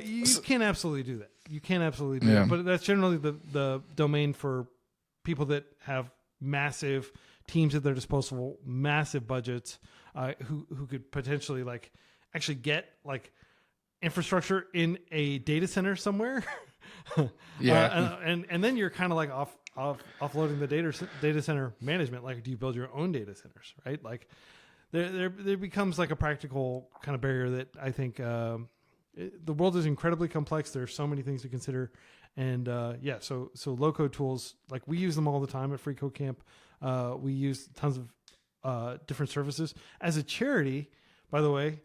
[SPEAKER 2] You can absolutely do that. You can absolutely do that, but that's generally the domain for people that have massive teams at their disposal, massive budgets, who could potentially like actually get like infrastructure in a data center somewhere. And then you're kind of like offloading the data center management. Like, do you build your own data centers, right? Like there becomes like a practical kind of barrier that I think, the world is incredibly complex. There's so many things to consider. And, so low code tools, like we use them all the time at FreeCodeCamp. We use tons of, different services as a charity, by the way.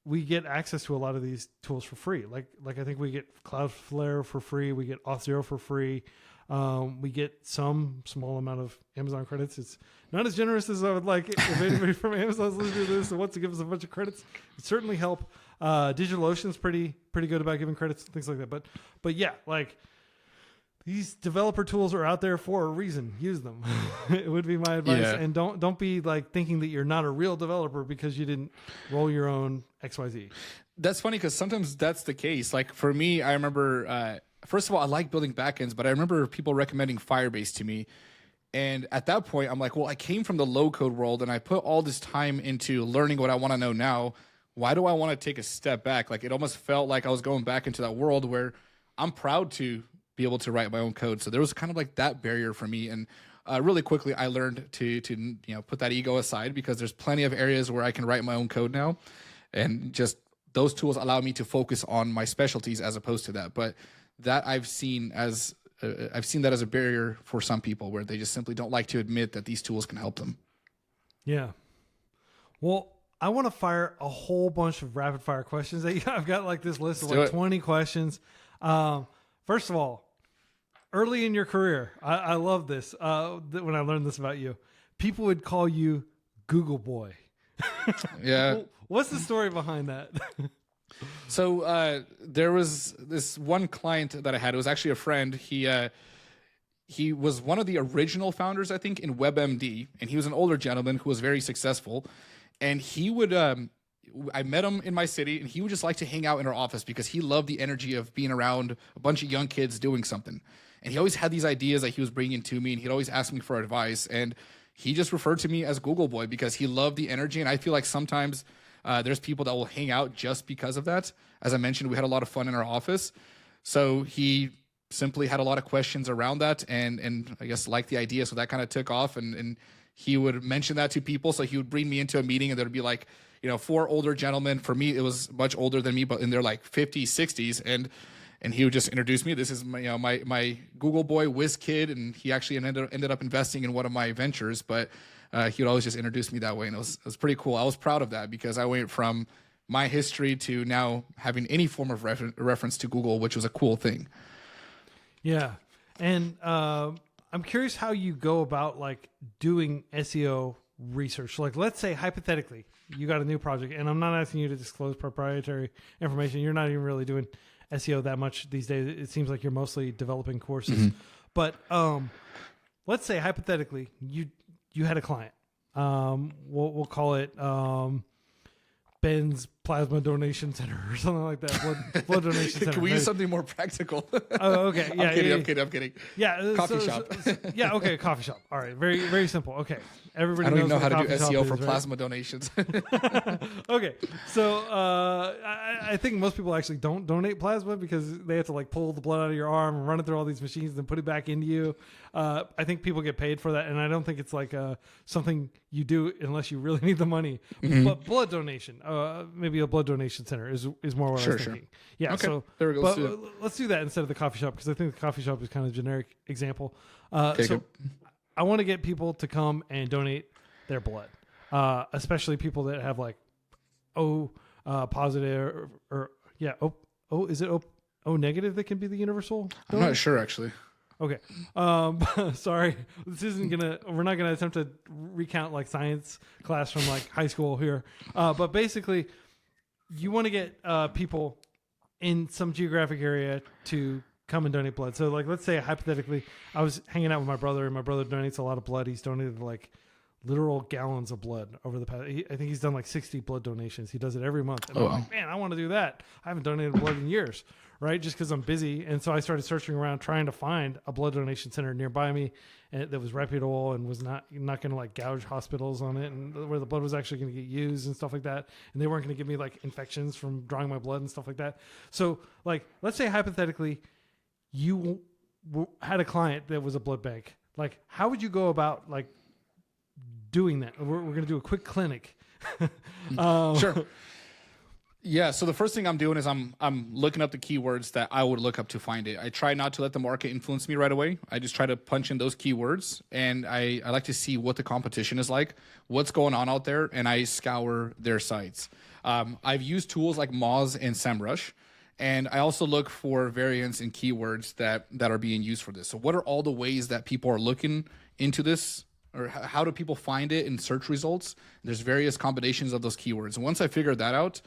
[SPEAKER 2] We get access to a lot of these tools for free. Like I think we get Cloudflare for free. We get Auth0 for free. We get some small amount of Amazon credits. It's not as generous as I would like. If anybody from Amazon is listening to this and wants to give us a bunch of credits, it certainly help. DigitalOcean's pretty good about giving credits and things like that. But yeah, like these developer tools are out there for a reason. Use them. It would be my advice. Yeah. And don't be like thinking that you're not a real developer because you didn't roll your own XYZ.
[SPEAKER 1] That's funny because sometimes that's the case. Like for me, I remember, first of all, I like building backends, but I remember people recommending Firebase to me. And at that point, I'm like, well, I came from the low code world and I put all this time into learning what I want to know now. Why do I want to take a step back? Like it almost felt like I was going back into that world where I'm proud to be able to write my own code. So there was kind of like that barrier for me. And really quickly, I learned to put that ego aside because there's plenty of areas where I can write my own code now. And just those tools allow me to focus on my specialties as opposed to that. But that I've seen that as a barrier for some people where they just simply don't like to admit that these tools can help them.
[SPEAKER 2] Yeah. Well, I want to fire a whole bunch of rapid fire questions. I've got like this list of like 20 questions. First of all, early in your career, I love this. When I learned this about you, people would call you Google Boy.
[SPEAKER 1] Yeah.
[SPEAKER 2] What's the story behind that?
[SPEAKER 1] So there was this one client that I had. It was actually a friend. He he was one of the original founders, I think, in WebMD, and he was an older gentleman who was very successful. And he would, I met him in my city, and he would just like to hang out in our office because he loved the energy of being around a bunch of young kids doing something. And he always had these ideas that he was bringing to me, and he'd always ask me for advice. And he just referred to me as Google Boy because he loved the energy. And I feel like sometimes there's people that will hang out just because of that. As I mentioned, we had a lot of fun in our office. So he simply had a lot of questions around that and I guess liked the idea. So that kind of took off, and he would mention that to people. So he would bring me into a meeting, and there'd be like, 4 older gentlemen. For me, it was much older than me, but in their like 50s, 60s. And he would just introduce me. This is my Google Boy whiz kid, and he actually ended up investing in one of my ventures. But he would always just introduce me that way, and it was pretty cool. I was proud of that because I went from my history to now having any form of reference to Google, which was a cool thing.
[SPEAKER 2] Yeah, and I'm curious how you go about like doing SEO research. Like, let's say hypothetically, you got a new project, and I'm not asking you to disclose proprietary information. You're not even really doing SEO that much these days. It seems like you're mostly developing courses. Mm-hmm. But let's say hypothetically you had a client. We'll call it Ben's Plasma Donation Center or something like that. Blood donation center.
[SPEAKER 1] Can we use something more practical?
[SPEAKER 2] Oh, okay. Yeah,
[SPEAKER 1] I'm kidding.
[SPEAKER 2] Yeah,
[SPEAKER 1] coffee shop.
[SPEAKER 2] Yeah, okay, coffee shop. All right, very very simple. Okay, everybody.
[SPEAKER 1] I don't even know how to do SEO for
[SPEAKER 2] right?
[SPEAKER 1] plasma donations.
[SPEAKER 2] Okay, so I think most people actually don't donate plasma because they have to like pull the blood out of your arm and run it through all these machines and put it back into you. I think people get paid for that, and I don't think it's like something you do unless you really need the money. Mm-hmm. But blood donation, maybe a blood donation center is more what I was thinking. Yeah,
[SPEAKER 1] okay.
[SPEAKER 2] So
[SPEAKER 1] there we go.
[SPEAKER 2] But let's do that instead of the coffee shop because I think the coffee shop is kind of a generic example. Okay, so good. I want to get people to come and donate their blood, especially people that have like positive is it O negative that can be the universal donor?
[SPEAKER 1] I'm not sure actually.
[SPEAKER 2] Okay. Sorry. We're not gonna attempt to recount like science class from like high school here. But basically you want to get people in some geographic area to come and donate blood. So like, let's say hypothetically, I was hanging out with my brother and my brother donates a lot of blood. He's donated like literal gallons of blood over the past, I think he's done like 60 blood donations. He does it every month. And I'm like, man, I want to do that. I haven't donated blood in years, right? Just because I'm busy. And so I started searching around trying to find a blood donation center nearby me and that was reputable and was not going to like gouge hospitals on it and where the blood was actually going to get used and stuff like that. And they weren't going to give me like infections from drawing my blood and stuff like that. So like, let's say hypothetically you had a client that was a blood bank. Like, how would you go about like doing that? We're going to do a quick clinic.
[SPEAKER 1] Sure. Yeah. So the first thing I'm doing is I'm looking up the keywords that I would look up to find it. I try not to let the market influence me right away. I just try to punch in those keywords, and I like to see what the competition is like, what's going on out there, and I scour their sites. I've used tools like Moz and SEMrush, and I also look for variants in keywords that are being used for this. So what are all the ways that people are looking into this? Or how do people find it in search results? There's various combinations of those keywords. And once I figure that out,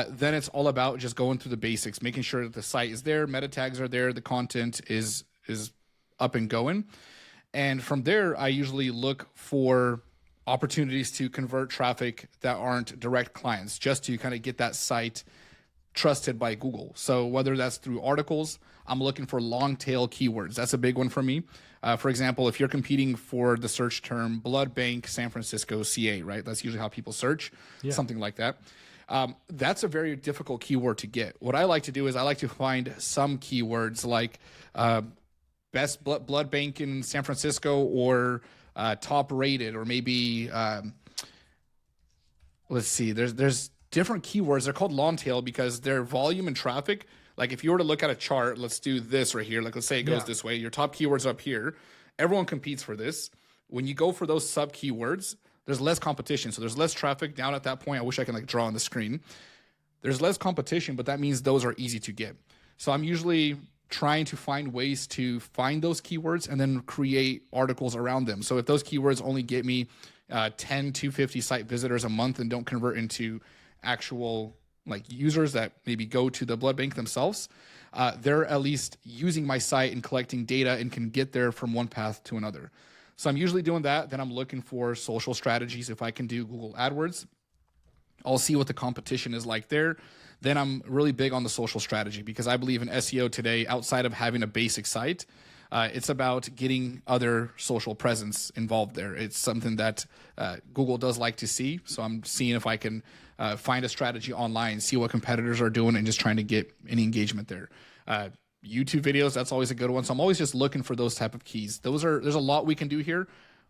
[SPEAKER 1] then it's all about just going through the basics, making sure that the site is there, meta tags are there, the content is up and going. And from there, I usually look for opportunities to convert traffic that aren't direct clients, just to kind of get that site trusted by Google. So whether that's through articles, I'm looking for long tail keywords. That's a big one for me. For example, if you're competing for the search term blood bank San Francisco CA, right? That's usually how people search, something like that. That's a very difficult keyword to get. What I like to do is I like to find some keywords like best blood bank in San Francisco or top rated, or maybe let's see, there's different keywords. They're called long tail because their volume and traffic. Like if you were to look at a chart, let's do this right here. Like let's say it goes this way. Your top keywords up here. Everyone competes for this. When you go for those sub keywords, there's less competition. So there's less traffic down at that point. I wish I could like draw on the screen. There's less competition, but that means those are easy to get. So I'm usually trying to find ways to find those keywords and then create articles around them. So if those keywords only get me 10 to 50 site visitors a month and don't convert into actual like users that maybe go to the blood bank themselves, they're at least using my site and collecting data and can get there from one path to another. So I'm usually doing that. Then I'm looking for social strategies. If I can do Google AdWords, I'll see what the competition is like there. Then I'm really big on the social strategy because I believe in SEO today, outside of having a basic site, it's about getting other social presence involved there. It's something that Google does like to see. So I'm seeing if I can find a strategy online, see what competitors are doing, and just trying to get any engagement there. YouTube videos, that's always a good one. So I'm always just looking for those type of keys. There's a lot we can do here,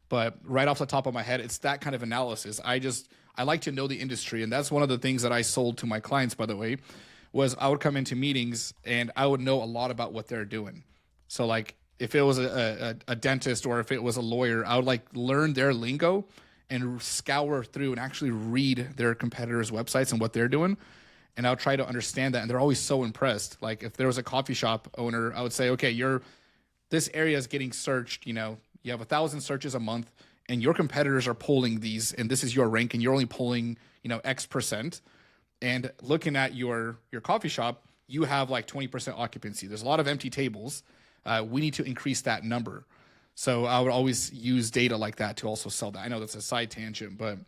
[SPEAKER 1] but right off the top of my head, it's that kind of analysis. I like to know the industry, and that's one of the things that I sold to my clients, by the way, was I would come into meetings and I would know a lot about what they're doing. So like if it was a dentist or if it was a lawyer, I would like learn their lingo and scour through and actually read their competitors' websites and what they're doing. And I'll try to understand that. And they're always so impressed. Like if there was a coffee shop owner, I would say, okay, this area is getting searched. You know, you have 1,000 searches a month and your competitors are polling these, and this is your rank, and you're only polling, X%. And looking at your coffee shop, you have like 20% occupancy. There's a lot of empty tables. We need to increase that number. So I would always use data like that to also sell that. I know that's a side tangent, but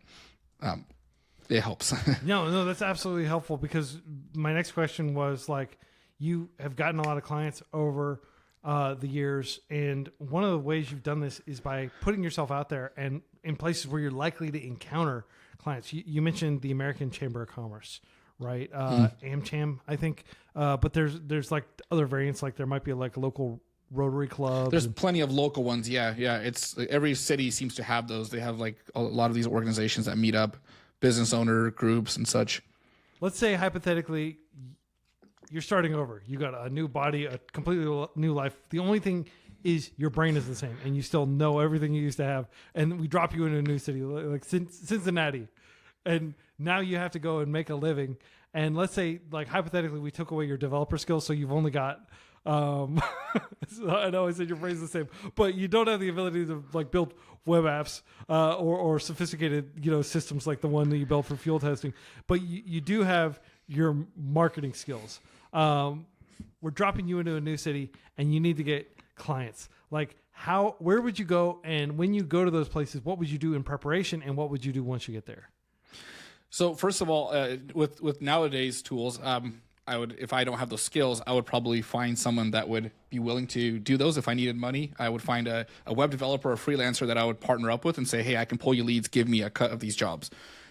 [SPEAKER 1] it helps.
[SPEAKER 2] No, that's absolutely helpful, because my next question was like, you have gotten a lot of clients over the years, and one of the ways you've done this is by putting yourself out there and in places where you're likely to encounter clients. You mentioned the American Chamber of Commerce, right? AmCham, I think. But there's like other variants, like there might be like a local Rotary Club.
[SPEAKER 1] There's plenty of local ones. Yeah. It's every city seems to have those. They have like a lot of these organizations that meet up, business owner groups and such.
[SPEAKER 2] Let's say hypothetically, you're starting over. You got a new body, a completely new life. The only thing is your brain is the same, and you still know everything you used to have. And we drop you into a new city, like Cincinnati, and now you have to go and make a living. And let's say, like hypothetically, we took away your developer skills, so you've only got. So I know I said your brain's the same, but you don't have the ability to like build web apps or sophisticated systems like the one that you built for fuel testing. But you do have your marketing skills. We're dropping you into a new city, and you need to get clients. Like where would you go? And when you go to those places, what would you do in preparation, and what would you do once you get there?
[SPEAKER 1] So first of all, with nowadays tools, I would, if I don't have those skills, I would probably find someone that would be willing to do those. If I needed money, I would find a web developer or freelancer that I would partner up with and say, hey, I can pull you leads, give me a cut of these jobs.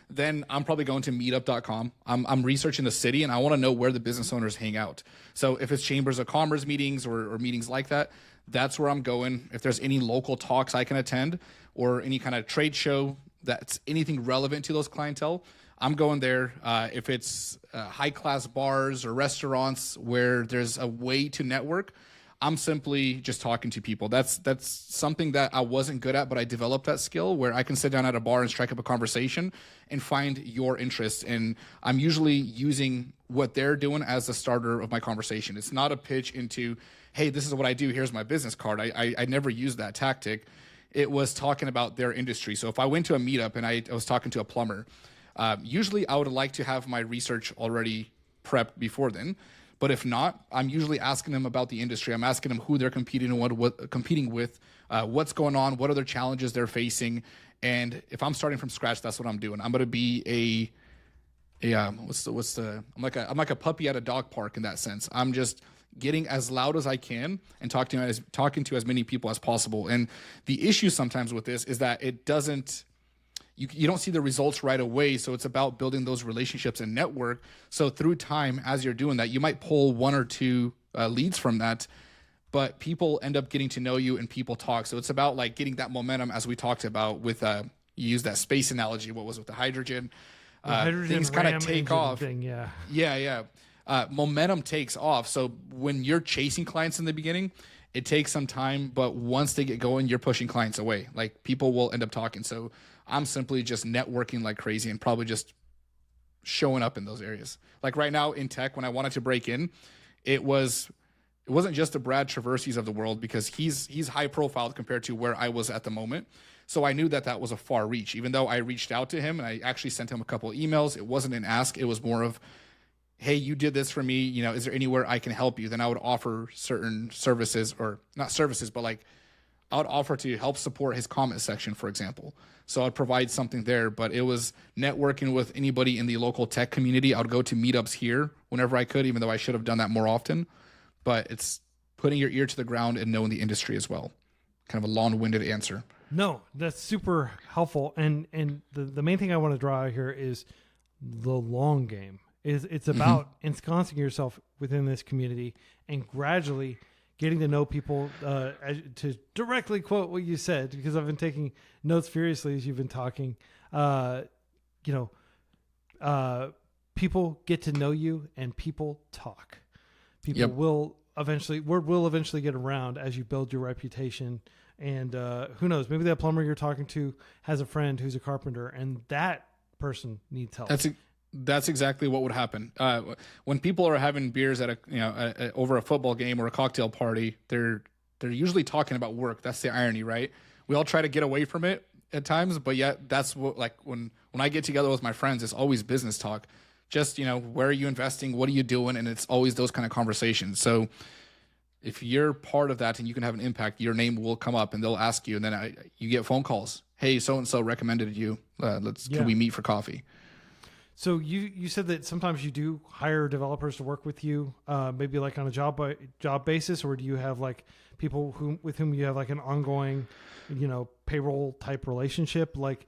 [SPEAKER 1] Then I'm probably going to meetup.com. I'm researching the city, and I want to know where the business owners hang out. So if it's chambers of commerce meetings or meetings like that, that's where I'm going. If there's any local talks I can attend or any kind of trade show that's anything relevant to those clientele, I'm going there. If it's high-class bars or restaurants where there's a way to network, I'm simply just talking to people. That's something that I wasn't good at, but I developed that skill where I can sit down at a bar and strike up a conversation and find your interest. And I'm usually using what they're doing as the starter of my conversation. It's not a pitch into, hey, this is what I do. Here's my business card. I never used that tactic. It was talking about their industry. So if I went to a meetup and I was talking to a plumber, usually I would like to have my research already prepped before then. But if not, I'm usually asking them about the industry. I'm asking them who they're competing with, what's going on, what other challenges they're facing. And if I'm starting from scratch, that's what I'm doing. I'm going to be I'm like a puppy at a dog park in that sense. I'm just getting as loud as I can and talking to as many people as possible. And the issue sometimes with this is that it doesn't, you don't see the results right away. So it's about building those relationships and network. So through time, as you're doing that, you might pull one or two leads from that, but people end up getting to know you and people talk. So it's about like getting that momentum, as we talked about with, you use that space analogy. What was it with the hydrogen? Things kind of take off. Yeah. Momentum takes off. So when you're chasing clients in the beginning, it takes some time, but once they get going, you're pushing clients away. Like people will end up talking. So I'm simply just networking like crazy and probably just showing up in those areas. Like right now in tech, when I wanted to break in, it wasn't just the Brad Traverses of the world, because he's high profile compared to where I was at the moment. So I knew that was a far reach, even though I reached out to him and I actually sent him a couple of emails. It wasn't an ask. It was more of, hey, you did this for me, you know, is there anywhere I can help you? Then I would offer certain services, or not services, but like I would offer to help support his comment section, for example. So I'd provide something there, but it was networking with anybody in the local tech community. I would go to meetups here whenever I could, even though I should have done that more often. But it's putting your ear to the ground and knowing the industry as well. Kind of a long-winded answer.
[SPEAKER 2] No, that's super helpful. And the main thing I want to draw out here is the long game. It's about ensconcing yourself within this community and gradually getting to know people, to directly quote what you said, because I've been taking notes furiously as you've been talking. People get to know you and people talk. People will eventually get around as you build your reputation. And who knows, maybe that plumber you're talking to has a friend who's a carpenter, and that person needs help.
[SPEAKER 1] That's exactly what would happen. When people are having beers at over a football game or a cocktail party, they're usually talking about work. That's the irony, right? We all try to get away from it at times, but yet that's what, like when I get together with my friends, it's always business talk. Just, where are you investing? What are you doing? And it's always those kind of conversations. So if you're part of that and you can have an impact, your name will come up and they'll ask you, and then you get phone calls. Hey, so-and-so recommended you. Can we meet for coffee?
[SPEAKER 2] So you said that sometimes you do hire developers to work with you, maybe like on a job basis, or do you have like people with whom you have like an ongoing, payroll type relationship? Like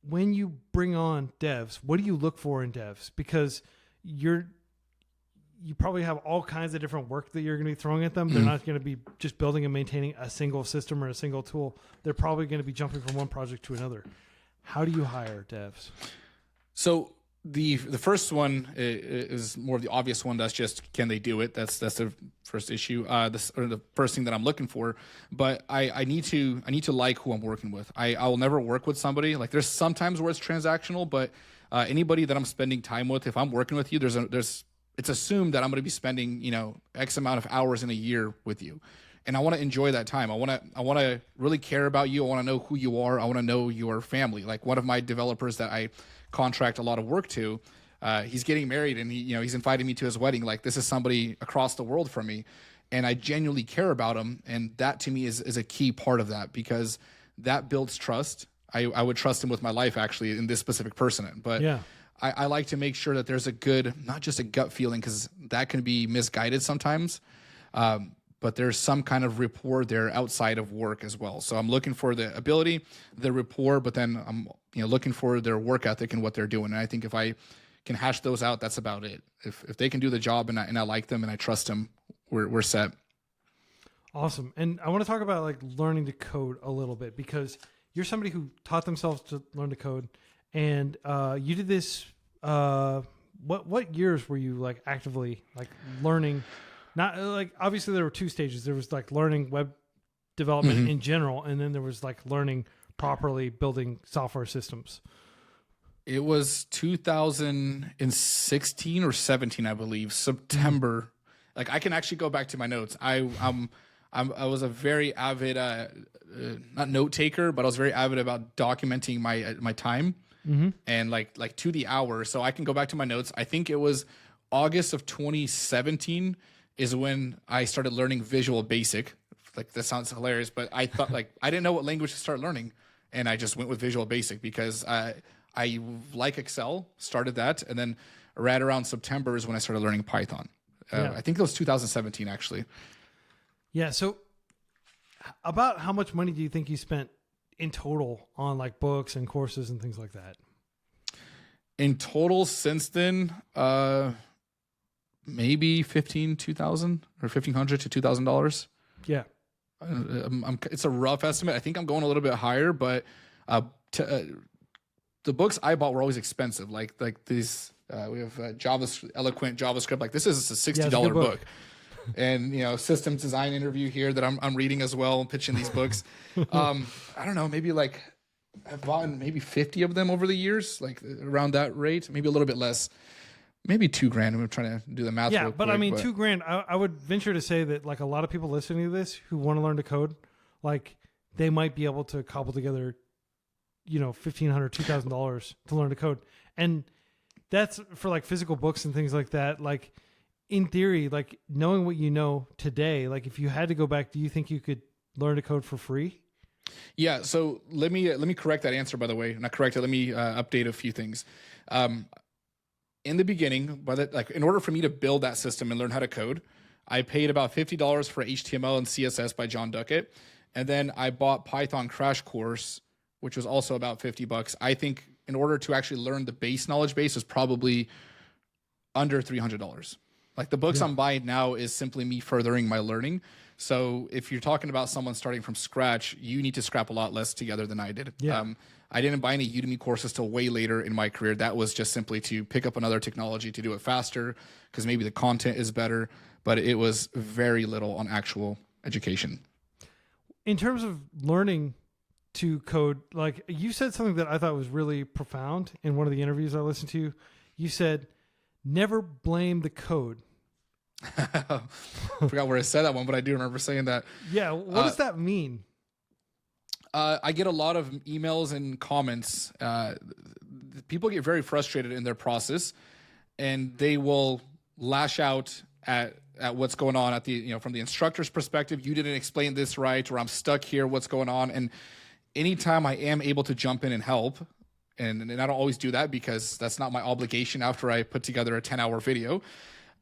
[SPEAKER 2] when you bring on devs, what do you look for in devs? Because you probably have all kinds of different work that you're going to be throwing at them. They're not going to be just building and maintaining a single system or a single tool. They're probably going to be jumping from one project to another. How do you hire devs?
[SPEAKER 1] So the first one is more of the obvious one. That's just, can they do it? That's the first issue. The first thing that I'm looking for. But I need to like who I'm working with. I will never work with somebody, like there's sometimes where it's transactional, but anybody that I'm spending time with, if I'm working with you, it's assumed that I'm going to be spending X amount of hours in a year with you. And I want to enjoy that time. I want to really care about you. I want to know who you are. I want to know your family. Like one of my developers that I contract a lot of work to, he's getting married, and he's invited me to his wedding. Like this is somebody across the world from me, and I genuinely care about him. And that to me is a key part of that, because that builds trust. I would trust him with my life, actually, in this specific person. But yeah. I like to make sure that there's a good, not just a gut feeling, because that can be misguided sometimes. But there's some kind of rapport there outside of work as well. So I'm looking for the ability, the rapport, but then I'm looking for their work ethic and what they're doing. And I think if I can hash those out, that's about it. If they can do the job and I like them and I trust them, we're set.
[SPEAKER 2] Awesome. And I want to talk about like learning to code a little bit, because you're somebody who taught themselves to learn to code, and you did this. What years were you like actively like learning? Not like, obviously there were two stages. There was like learning web development in general, and then there was like learning properly building software systems. It
[SPEAKER 1] was 2016 or 17, I believe, September. Like I can actually go back to my notes. I was a very avid, not note taker, but I was very avid about documenting my time and like to the hour. So I can go back to my notes. I think it was August of 2017 is when I started learning Visual Basic. Like that sounds hilarious, but I thought like I didn't know what language to start learning, and I just went with Visual Basic because I like Excel. Started that, and then right around September is when I started learning Python. I think it was 2017 actually. Yeah.
[SPEAKER 2] So, about how much money do you think you spent in total on like books and courses and things like that?
[SPEAKER 1] In total, since then, maybe $2,000 or $1,500 to $2,000.
[SPEAKER 2] Yeah.
[SPEAKER 1] It's a rough estimate. I think I'm going a little bit higher, but the books I bought were always expensive. Like these, we have Eloquent JavaScript. Like this is a $60 book. And, systems design interview here that I'm reading as well, pitching these books. I don't know, maybe like I've bought maybe 50 of them over the years, like around that rate, maybe a little bit less. Maybe $2,000. I'm trying to do the math.
[SPEAKER 2] Yeah,
[SPEAKER 1] real
[SPEAKER 2] but
[SPEAKER 1] quick,
[SPEAKER 2] I mean, $2,000. I would venture to say that like a lot of people listening to this who want to learn to code, like they might be able to cobble together, $1,500, $2,000 to learn to code. And that's for like physical books and things like that. Like in theory, like knowing what you know today, like if you had to go back, do you think you could learn to code for free?
[SPEAKER 1] Yeah. So let me correct that answer, by the way. Not correct it. Let me update a few things. In the beginning, in order for me to build that system and learn how to code, I paid about $50 for HTML and CSS by John Duckett. And then I bought Python Crash Course, which was also about $50. I think in order to actually learn the base knowledge base is probably under $300. Like the books I'm buying now is simply me furthering my learning. So if you're talking about someone starting from scratch, you need to scrap a lot less together than I did.
[SPEAKER 2] Yeah.
[SPEAKER 1] I didn't buy any Udemy courses till way later in my career. That was just simply to pick up another technology to do it faster because maybe the content is better, but it was very little on actual education.
[SPEAKER 2] In terms of learning to code, like you said something that I thought was really profound in one of the interviews I listened to. You said, never blame the code.
[SPEAKER 1] I forgot where I said that one, but I do remember saying that.
[SPEAKER 2] Yeah. What does that mean?
[SPEAKER 1] I get a lot of emails and comments. People get very frustrated in their process, and they will lash out at what's going on at the from the instructor's perspective. You didn't explain this right, or I'm stuck here. What's going on? And anytime I am able to jump in and help, and I don't always do that because that's not my obligation after I put together a 10-hour video.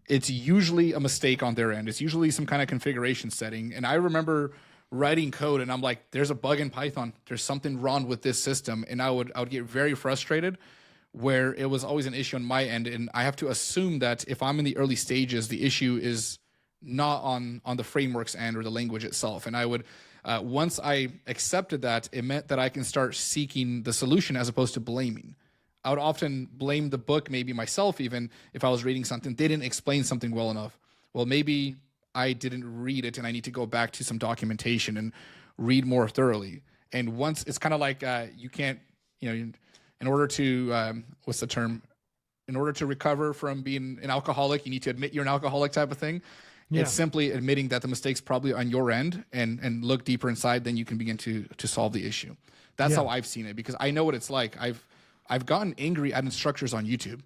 [SPEAKER 1] It's usually a mistake on their end. It's usually some kind of configuration setting. And I remember writing code and I'm like, there's a bug in Python. There's something wrong with this system. And I would get very frustrated where it was always an issue on my end. And I have to assume that if I'm in the early stages, the issue is not on the framework's end or the language itself. And I would, once I accepted that, it meant that I can start seeking the solution as opposed to blaming. I would often blame the book, maybe myself, even if I was reading something, they didn't explain something well enough. Well, maybe I didn't read it and I need to go back to some documentation and read more thoroughly. And once it's kind of like you can't, in order to, what's the term? In order to recover from being an alcoholic, you need to admit you're an alcoholic type of thing. Yeah. It's simply admitting that the mistake's probably on your end and look deeper inside, then you can begin to solve the issue. That's how I've seen it because I know what it's like. I've gotten angry at instructors on YouTube.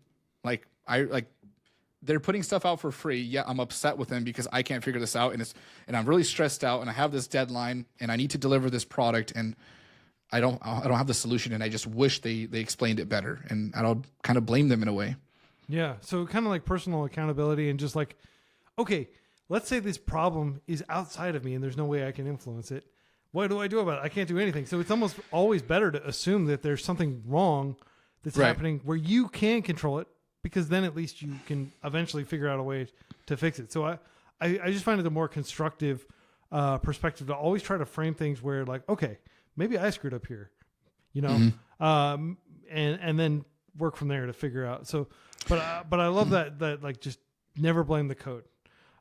[SPEAKER 1] They're putting stuff out for free. Yeah, I'm upset with them because I can't figure this out and I'm really stressed out and I have this deadline and I need to deliver this product and I don't have the solution and I just wish they explained it better and I'll kind of blame them in a way.
[SPEAKER 2] Yeah, so kind of like personal accountability and just like, okay, let's say this problem is outside of me and there's no way I can influence it. What do I do about it? I can't do anything. So it's almost always better to assume that there's something wrong that's happening where you can control it because then at least you can eventually figure out a way to fix it. So I just find it a more constructive perspective to always try to frame things where like, okay, maybe I screwed up here, and then work from there to figure out. So, but I love that like just never blame the code.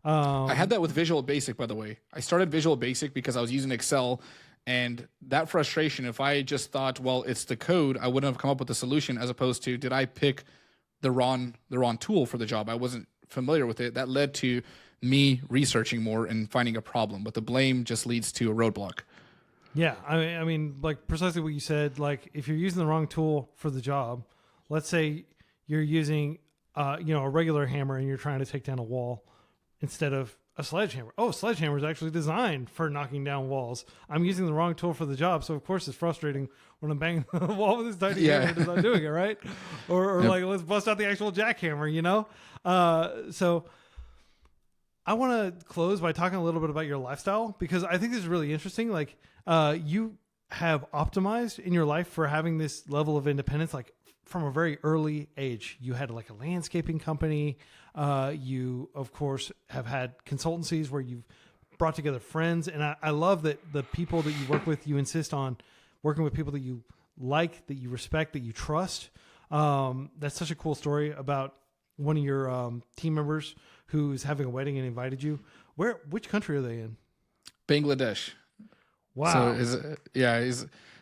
[SPEAKER 1] I had that with Visual Basic, by the way. I started Visual Basic because I was using Excel. And that frustration, if I just thought, well, it's the code, I wouldn't have come up with a solution as opposed to, did I pick the wrong tool for the job? I wasn't familiar with it. That led to me researching more and finding a problem. But the blame just leads to a roadblock.
[SPEAKER 2] Yeah. I mean, like precisely what you said, like if you're using the wrong tool for the job, let's say you're using, a regular hammer and you're trying to take down a wall instead of a sledgehammer. Oh, sledgehammer is actually designed for knocking down walls. I'm using the wrong tool for the job, so of course it's frustrating when I'm banging the wall with this tiny hammer and I'm doing it right. Or like let's bust out the actual jackhammer, So I want to close by talking a little bit about your lifestyle because I think this is really interesting. Like you have optimized in your life for having this level of independence, like from a very early age. You had like a landscaping company. You, of course, have had consultancies where you've brought together friends. And I love that the people that you work with, you insist on working with people that you like, that you respect, that you trust. That's such a cool story about one of your team members who's having a wedding and invited you. Which country are they in?
[SPEAKER 1] Bangladesh.
[SPEAKER 2] Wow.
[SPEAKER 1] So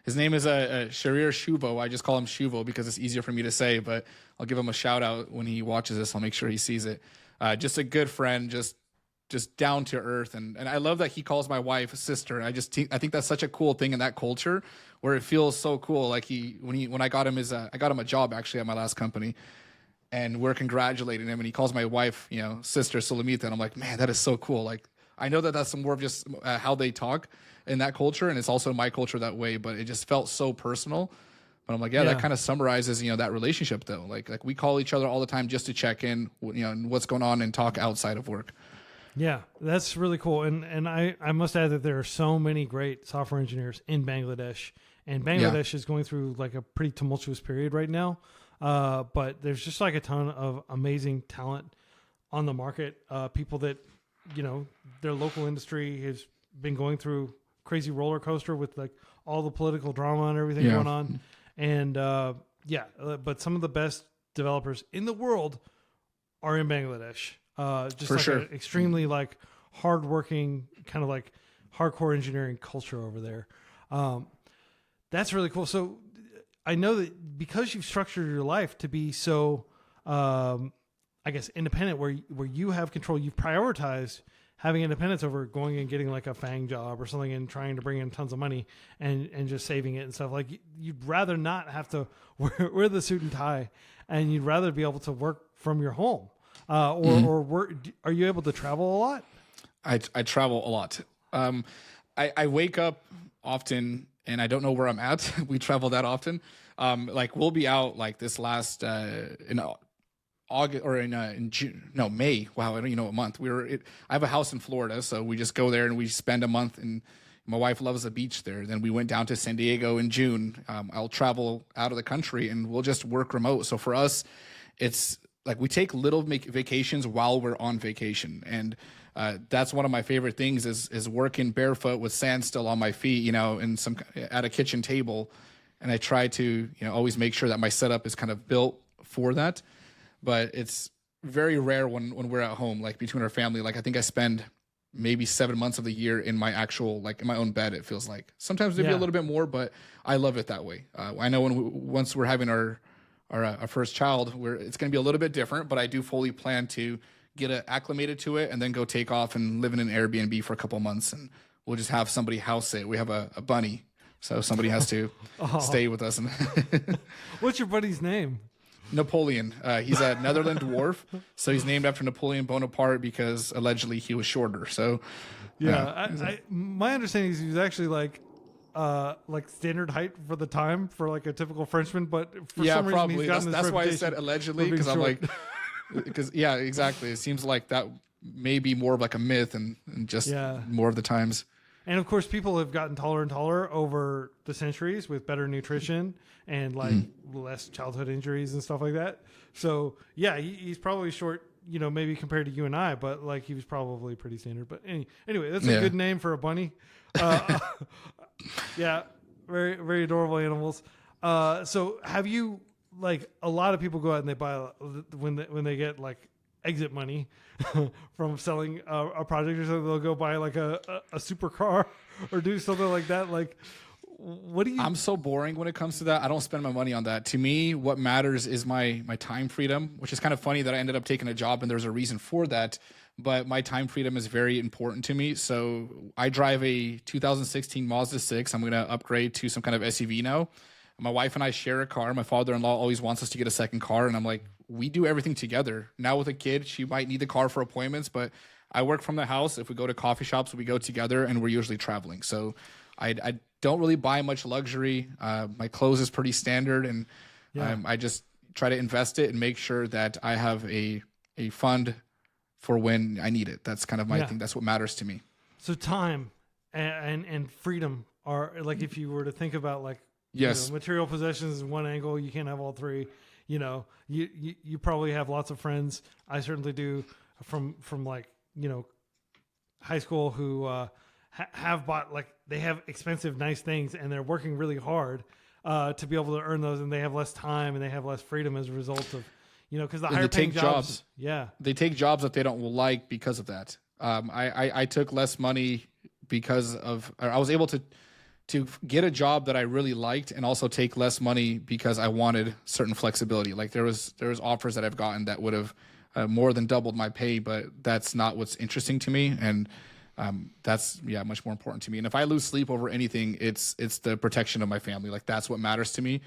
[SPEAKER 1] his name is Sharir Shuvo. I just call him Shuvo because it's easier for me to say, but I'll give him a shout out when he watches this. I'll make sure he sees it. Just a good friend, just down to earth. And I love that he calls my wife sister. I think that's such a cool thing in that culture where it feels so cool. Like when I got him I got him a job actually at my last company. and we're congratulating him, and he calls my wife, Sister Sulamita, and I'm like, man, that is so cool. Like, I know that that's more of just how they talk in that culture, and it's also my culture that way, but it just felt so personal. But I'm like, yeah, that kind of summarizes, that relationship though. Like we call each other all the time just to check in, and what's going on and talk outside of work.
[SPEAKER 2] Yeah, that's really cool. And I must add that there are so many great software engineers in Bangladesh, and Bangladesh is going through like a pretty tumultuous period right now. But there's just like a ton of amazing talent on the market. People that, their local industry has been going through crazy roller coaster with like all the political drama and everything going on. And but some of the best developers in the world are in Bangladesh. Just
[SPEAKER 1] For
[SPEAKER 2] like
[SPEAKER 1] sure.
[SPEAKER 2] an extremely like hardworking kind of like hardcore engineering culture over there. That's really cool. So I know that because you've structured your life to be so, I guess, independent, where you have control, you've prioritized having independence over going and getting like a FANG job or something and trying to bring in tons of money and just saving it and stuff. Like you'd rather not have to wear the suit and tie, and you'd rather be able to work from your home. Or work, are you able to travel a lot?
[SPEAKER 1] I travel a lot. I wake up often and I don't know where I'm at. We travel that often. Like we'll be out like this last in August or in June, no, May. Wow, I don't even know what month. I have a house in Florida, so we just go there and we spend a month. And my wife loves the beach there. Then we went down to San Diego in June. I'll travel out of the country and we'll just work remote. So for us, it's like we take little vacations while we're on vacation, and that's one of my favorite things is working barefoot with sand still on my feet, and at a kitchen table. And I try to always make sure that my setup is kind of built for that. But it's very rare when we're at home, like between our family. Like I think I spend maybe 7 months of the year in my actual, like in my own bed. It feels like sometimes maybe a little bit more, but I love it that way. I know once we're having our first child, it's going to be a little bit different, but I do fully plan to get acclimated to it and then go take off and live in an Airbnb for a couple months, and we'll just have somebody house it. We have a bunny, so somebody has to stay with us.
[SPEAKER 2] What's your buddy's name?
[SPEAKER 1] Napoleon. He's a Netherlands dwarf, so he's named after Napoleon Bonaparte because allegedly he was shorter. So
[SPEAKER 2] my understanding is he was actually like standard height for the time for like a typical Frenchman, but for some reason
[SPEAKER 1] probably
[SPEAKER 2] he's gotten
[SPEAKER 1] that's
[SPEAKER 2] this
[SPEAKER 1] why I
[SPEAKER 2] reputation
[SPEAKER 1] said allegedly, because I'm like, because exactly. It seems like that may be more of like a myth and just more of the times.
[SPEAKER 2] And of course, people have gotten taller and taller over the centuries with better nutrition and like less childhood injuries and stuff like that. So yeah, he's probably short, maybe compared to you and I, but like he was probably pretty standard. But anyway, that's a good name for a bunny. Yeah, very, very adorable animals. So have you, like, a lot of people go out and they buy when they get like exit money from selling a project or something, they'll go buy like a supercar or do something like that. Like, what do you?
[SPEAKER 1] I'm so boring when it comes to that. I don't spend my money on that. To me, what matters is my time freedom, which is kind of funny that I ended up taking a job and there's a reason for that. But my time freedom is very important to me. So I drive a 2016 Mazda 6. I'm going to upgrade to some kind of SUV now. My wife and I share a car. My father-in-law always wants us to get a second car. And I'm like, we do everything together. Now with a kid, she might need the car for appointments, but I work from the house. If we go to coffee shops, we go together and we're usually traveling. So I don't really buy much luxury. My clothes is pretty standard. And I just try to invest it and make sure that I have a fund for when I need it. That's kind of my thing. That's what matters to me.
[SPEAKER 2] So time and freedom are, like, if you were to think about like, material possessions is one angle, you can't have all three. You probably have lots of friends. I certainly do from like, high school who have bought, like, they have expensive, nice things and they're working really hard to be able to earn those, and they have less time and they have less freedom as a result of, because the higher paying jobs. Yeah.
[SPEAKER 1] They take jobs that they don't like because of that. I took less money because of, I was able to get a job that I really liked and also take less money because I wanted certain flexibility. Like there was offers that I've gotten that would have more than doubled my pay, but that's not what's interesting to me. And that's much more important to me. And if I lose sleep over anything, it's the protection of my family. Like that's what matters to me.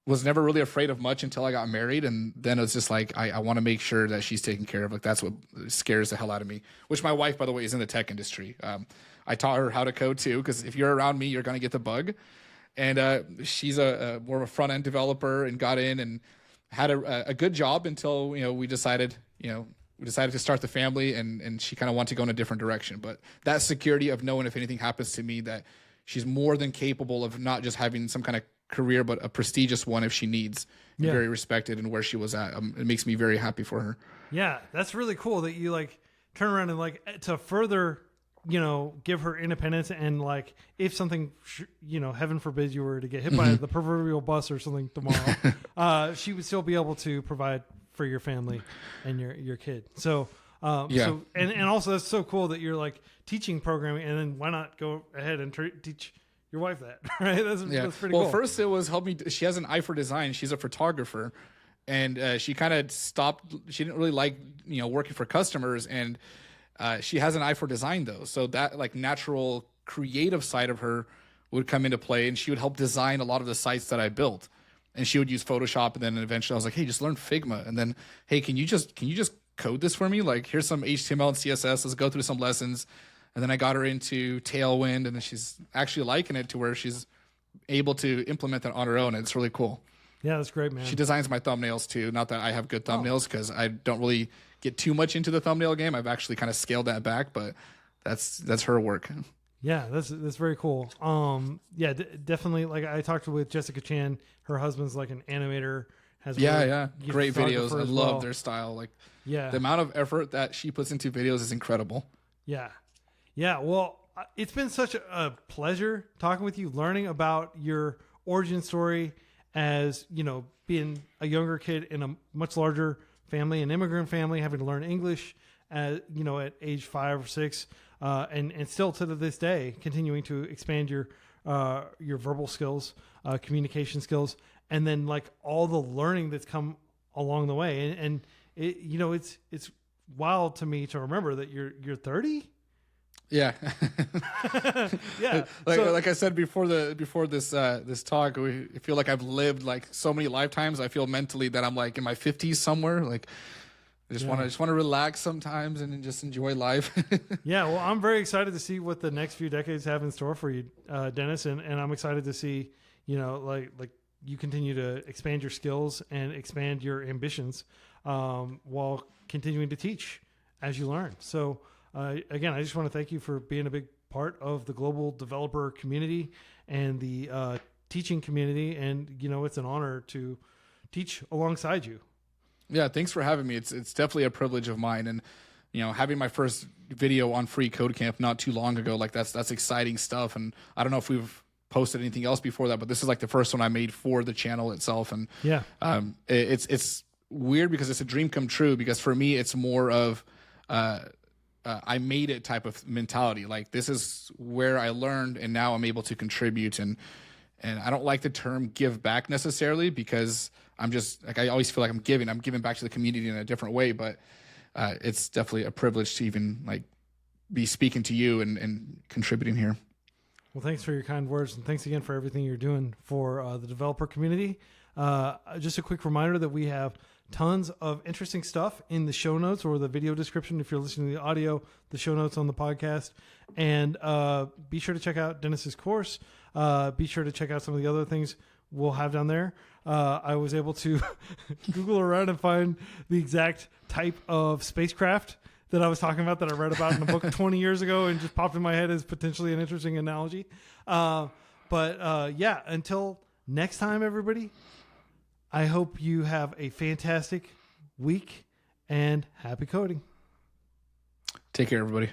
[SPEAKER 1] was never really afraid of much until I got married. And then it's just like, I want to make sure that she's taken care of. Like, that's what scares the hell out of me, which my wife, by the way, is in the tech industry. I taught her how to code too, because if you're around me, you're going to get the bug. And she's a more of a front end developer and got in and had a good job until, we decided to start the family, and she kind of wanted to go in a different direction. But that security of knowing if anything happens to me, that she's more than capable of not just having some kind of career, but a prestigious one if she needs. Yeah. Very respected in where she was at. It makes me very happy for her.
[SPEAKER 2] Yeah, that's really cool that you like turn around and like to further, give her independence, and like if something, heaven forbid you were to get hit by the proverbial bus or something tomorrow, she would still be able to provide for your family and your kid. So, so and also that's so cool that you're like teaching programming, and then why not go ahead and teach your wife that, right? That's pretty cool.
[SPEAKER 1] Well, first it was help me. She has an eye for design. She's a photographer, and she kind of stopped. She didn't really like, working for customers, and she has an eye for design though. So that like natural creative side of her would come into play, and she would help design a lot of the sites that I built. And she would use Photoshop, and then eventually I was like, hey, just learn Figma. And then, hey, can you just code this for me? Like, here's some HTML and CSS. Let's go through some lessons. And then I got her into Tailwind, and then she's actually liking it to where she's able to implement that on her own. And it's really cool.
[SPEAKER 2] Yeah, that's great, man.
[SPEAKER 1] She designs my thumbnails too. Not that I have good thumbnails, because I don't really get too much into the thumbnail game. I've actually kind of scaled that back, but that's her work.
[SPEAKER 2] Yeah, that's very cool. Definitely. Like I talked with Jessica Chan. Her husband's like an animator. Has
[SPEAKER 1] great videos. I love their style. Like, the amount of effort that she puts into videos is incredible.
[SPEAKER 2] Yeah. Well, it's been such a pleasure talking with you, learning about your origin story as being a younger kid in a much larger family, an immigrant family, having to learn English at age 5 or 6. And still to this day, continuing to expand your verbal skills, communication skills, and then like all the learning that's come along the way. And it, it's wild to me to remember that you're 30.
[SPEAKER 1] Yeah.
[SPEAKER 2] Yeah.
[SPEAKER 1] Like I said before this talk, I feel like I've lived like so many lifetimes. I feel mentally that I'm like in my 50s somewhere. Like, I just want to relax sometimes and just enjoy life.
[SPEAKER 2] Yeah, well, I'm very excited to see what the next few decades have in store for you, Dennis, and I'm excited to see, like you continue to expand your skills and expand your ambitions while continuing to teach as you learn. So, again, I just want to thank you for being a big part of the global developer community and the teaching community, and it's an honor to teach alongside you.
[SPEAKER 1] Yeah, thanks for having me. It's definitely a privilege of mine, and having my first video on FreeCodeCamp not too long ago, like that's exciting stuff. And I don't know if we've posted anything else before that, but this is like the first one I made for the channel itself. And it's weird because it's a dream come true, because for me it's more of I made it type of mentality. Like, this is where I learned, and now I'm able to contribute. And I don't like the term give back necessarily, because I'm just like, I always feel like I'm giving back to the community in a different way. But it's definitely a privilege to even like be speaking to you and contributing here.
[SPEAKER 2] Well, thanks for your kind words, and thanks again for everything you're doing for the developer community. Just a quick reminder that we have tons of interesting stuff in the show notes or the video description. If you're listening to the audio, the show notes on the podcast, and be sure to check out Dennis's course. Be sure to check out some of the other things we'll have down there. I was able to Google around and find the exact type of spacecraft that I was talking about that I read about in a book 20 years ago and just popped in my head as potentially an interesting analogy. Until next time, everybody, I hope you have a fantastic week and happy coding.
[SPEAKER 1] Take care, everybody.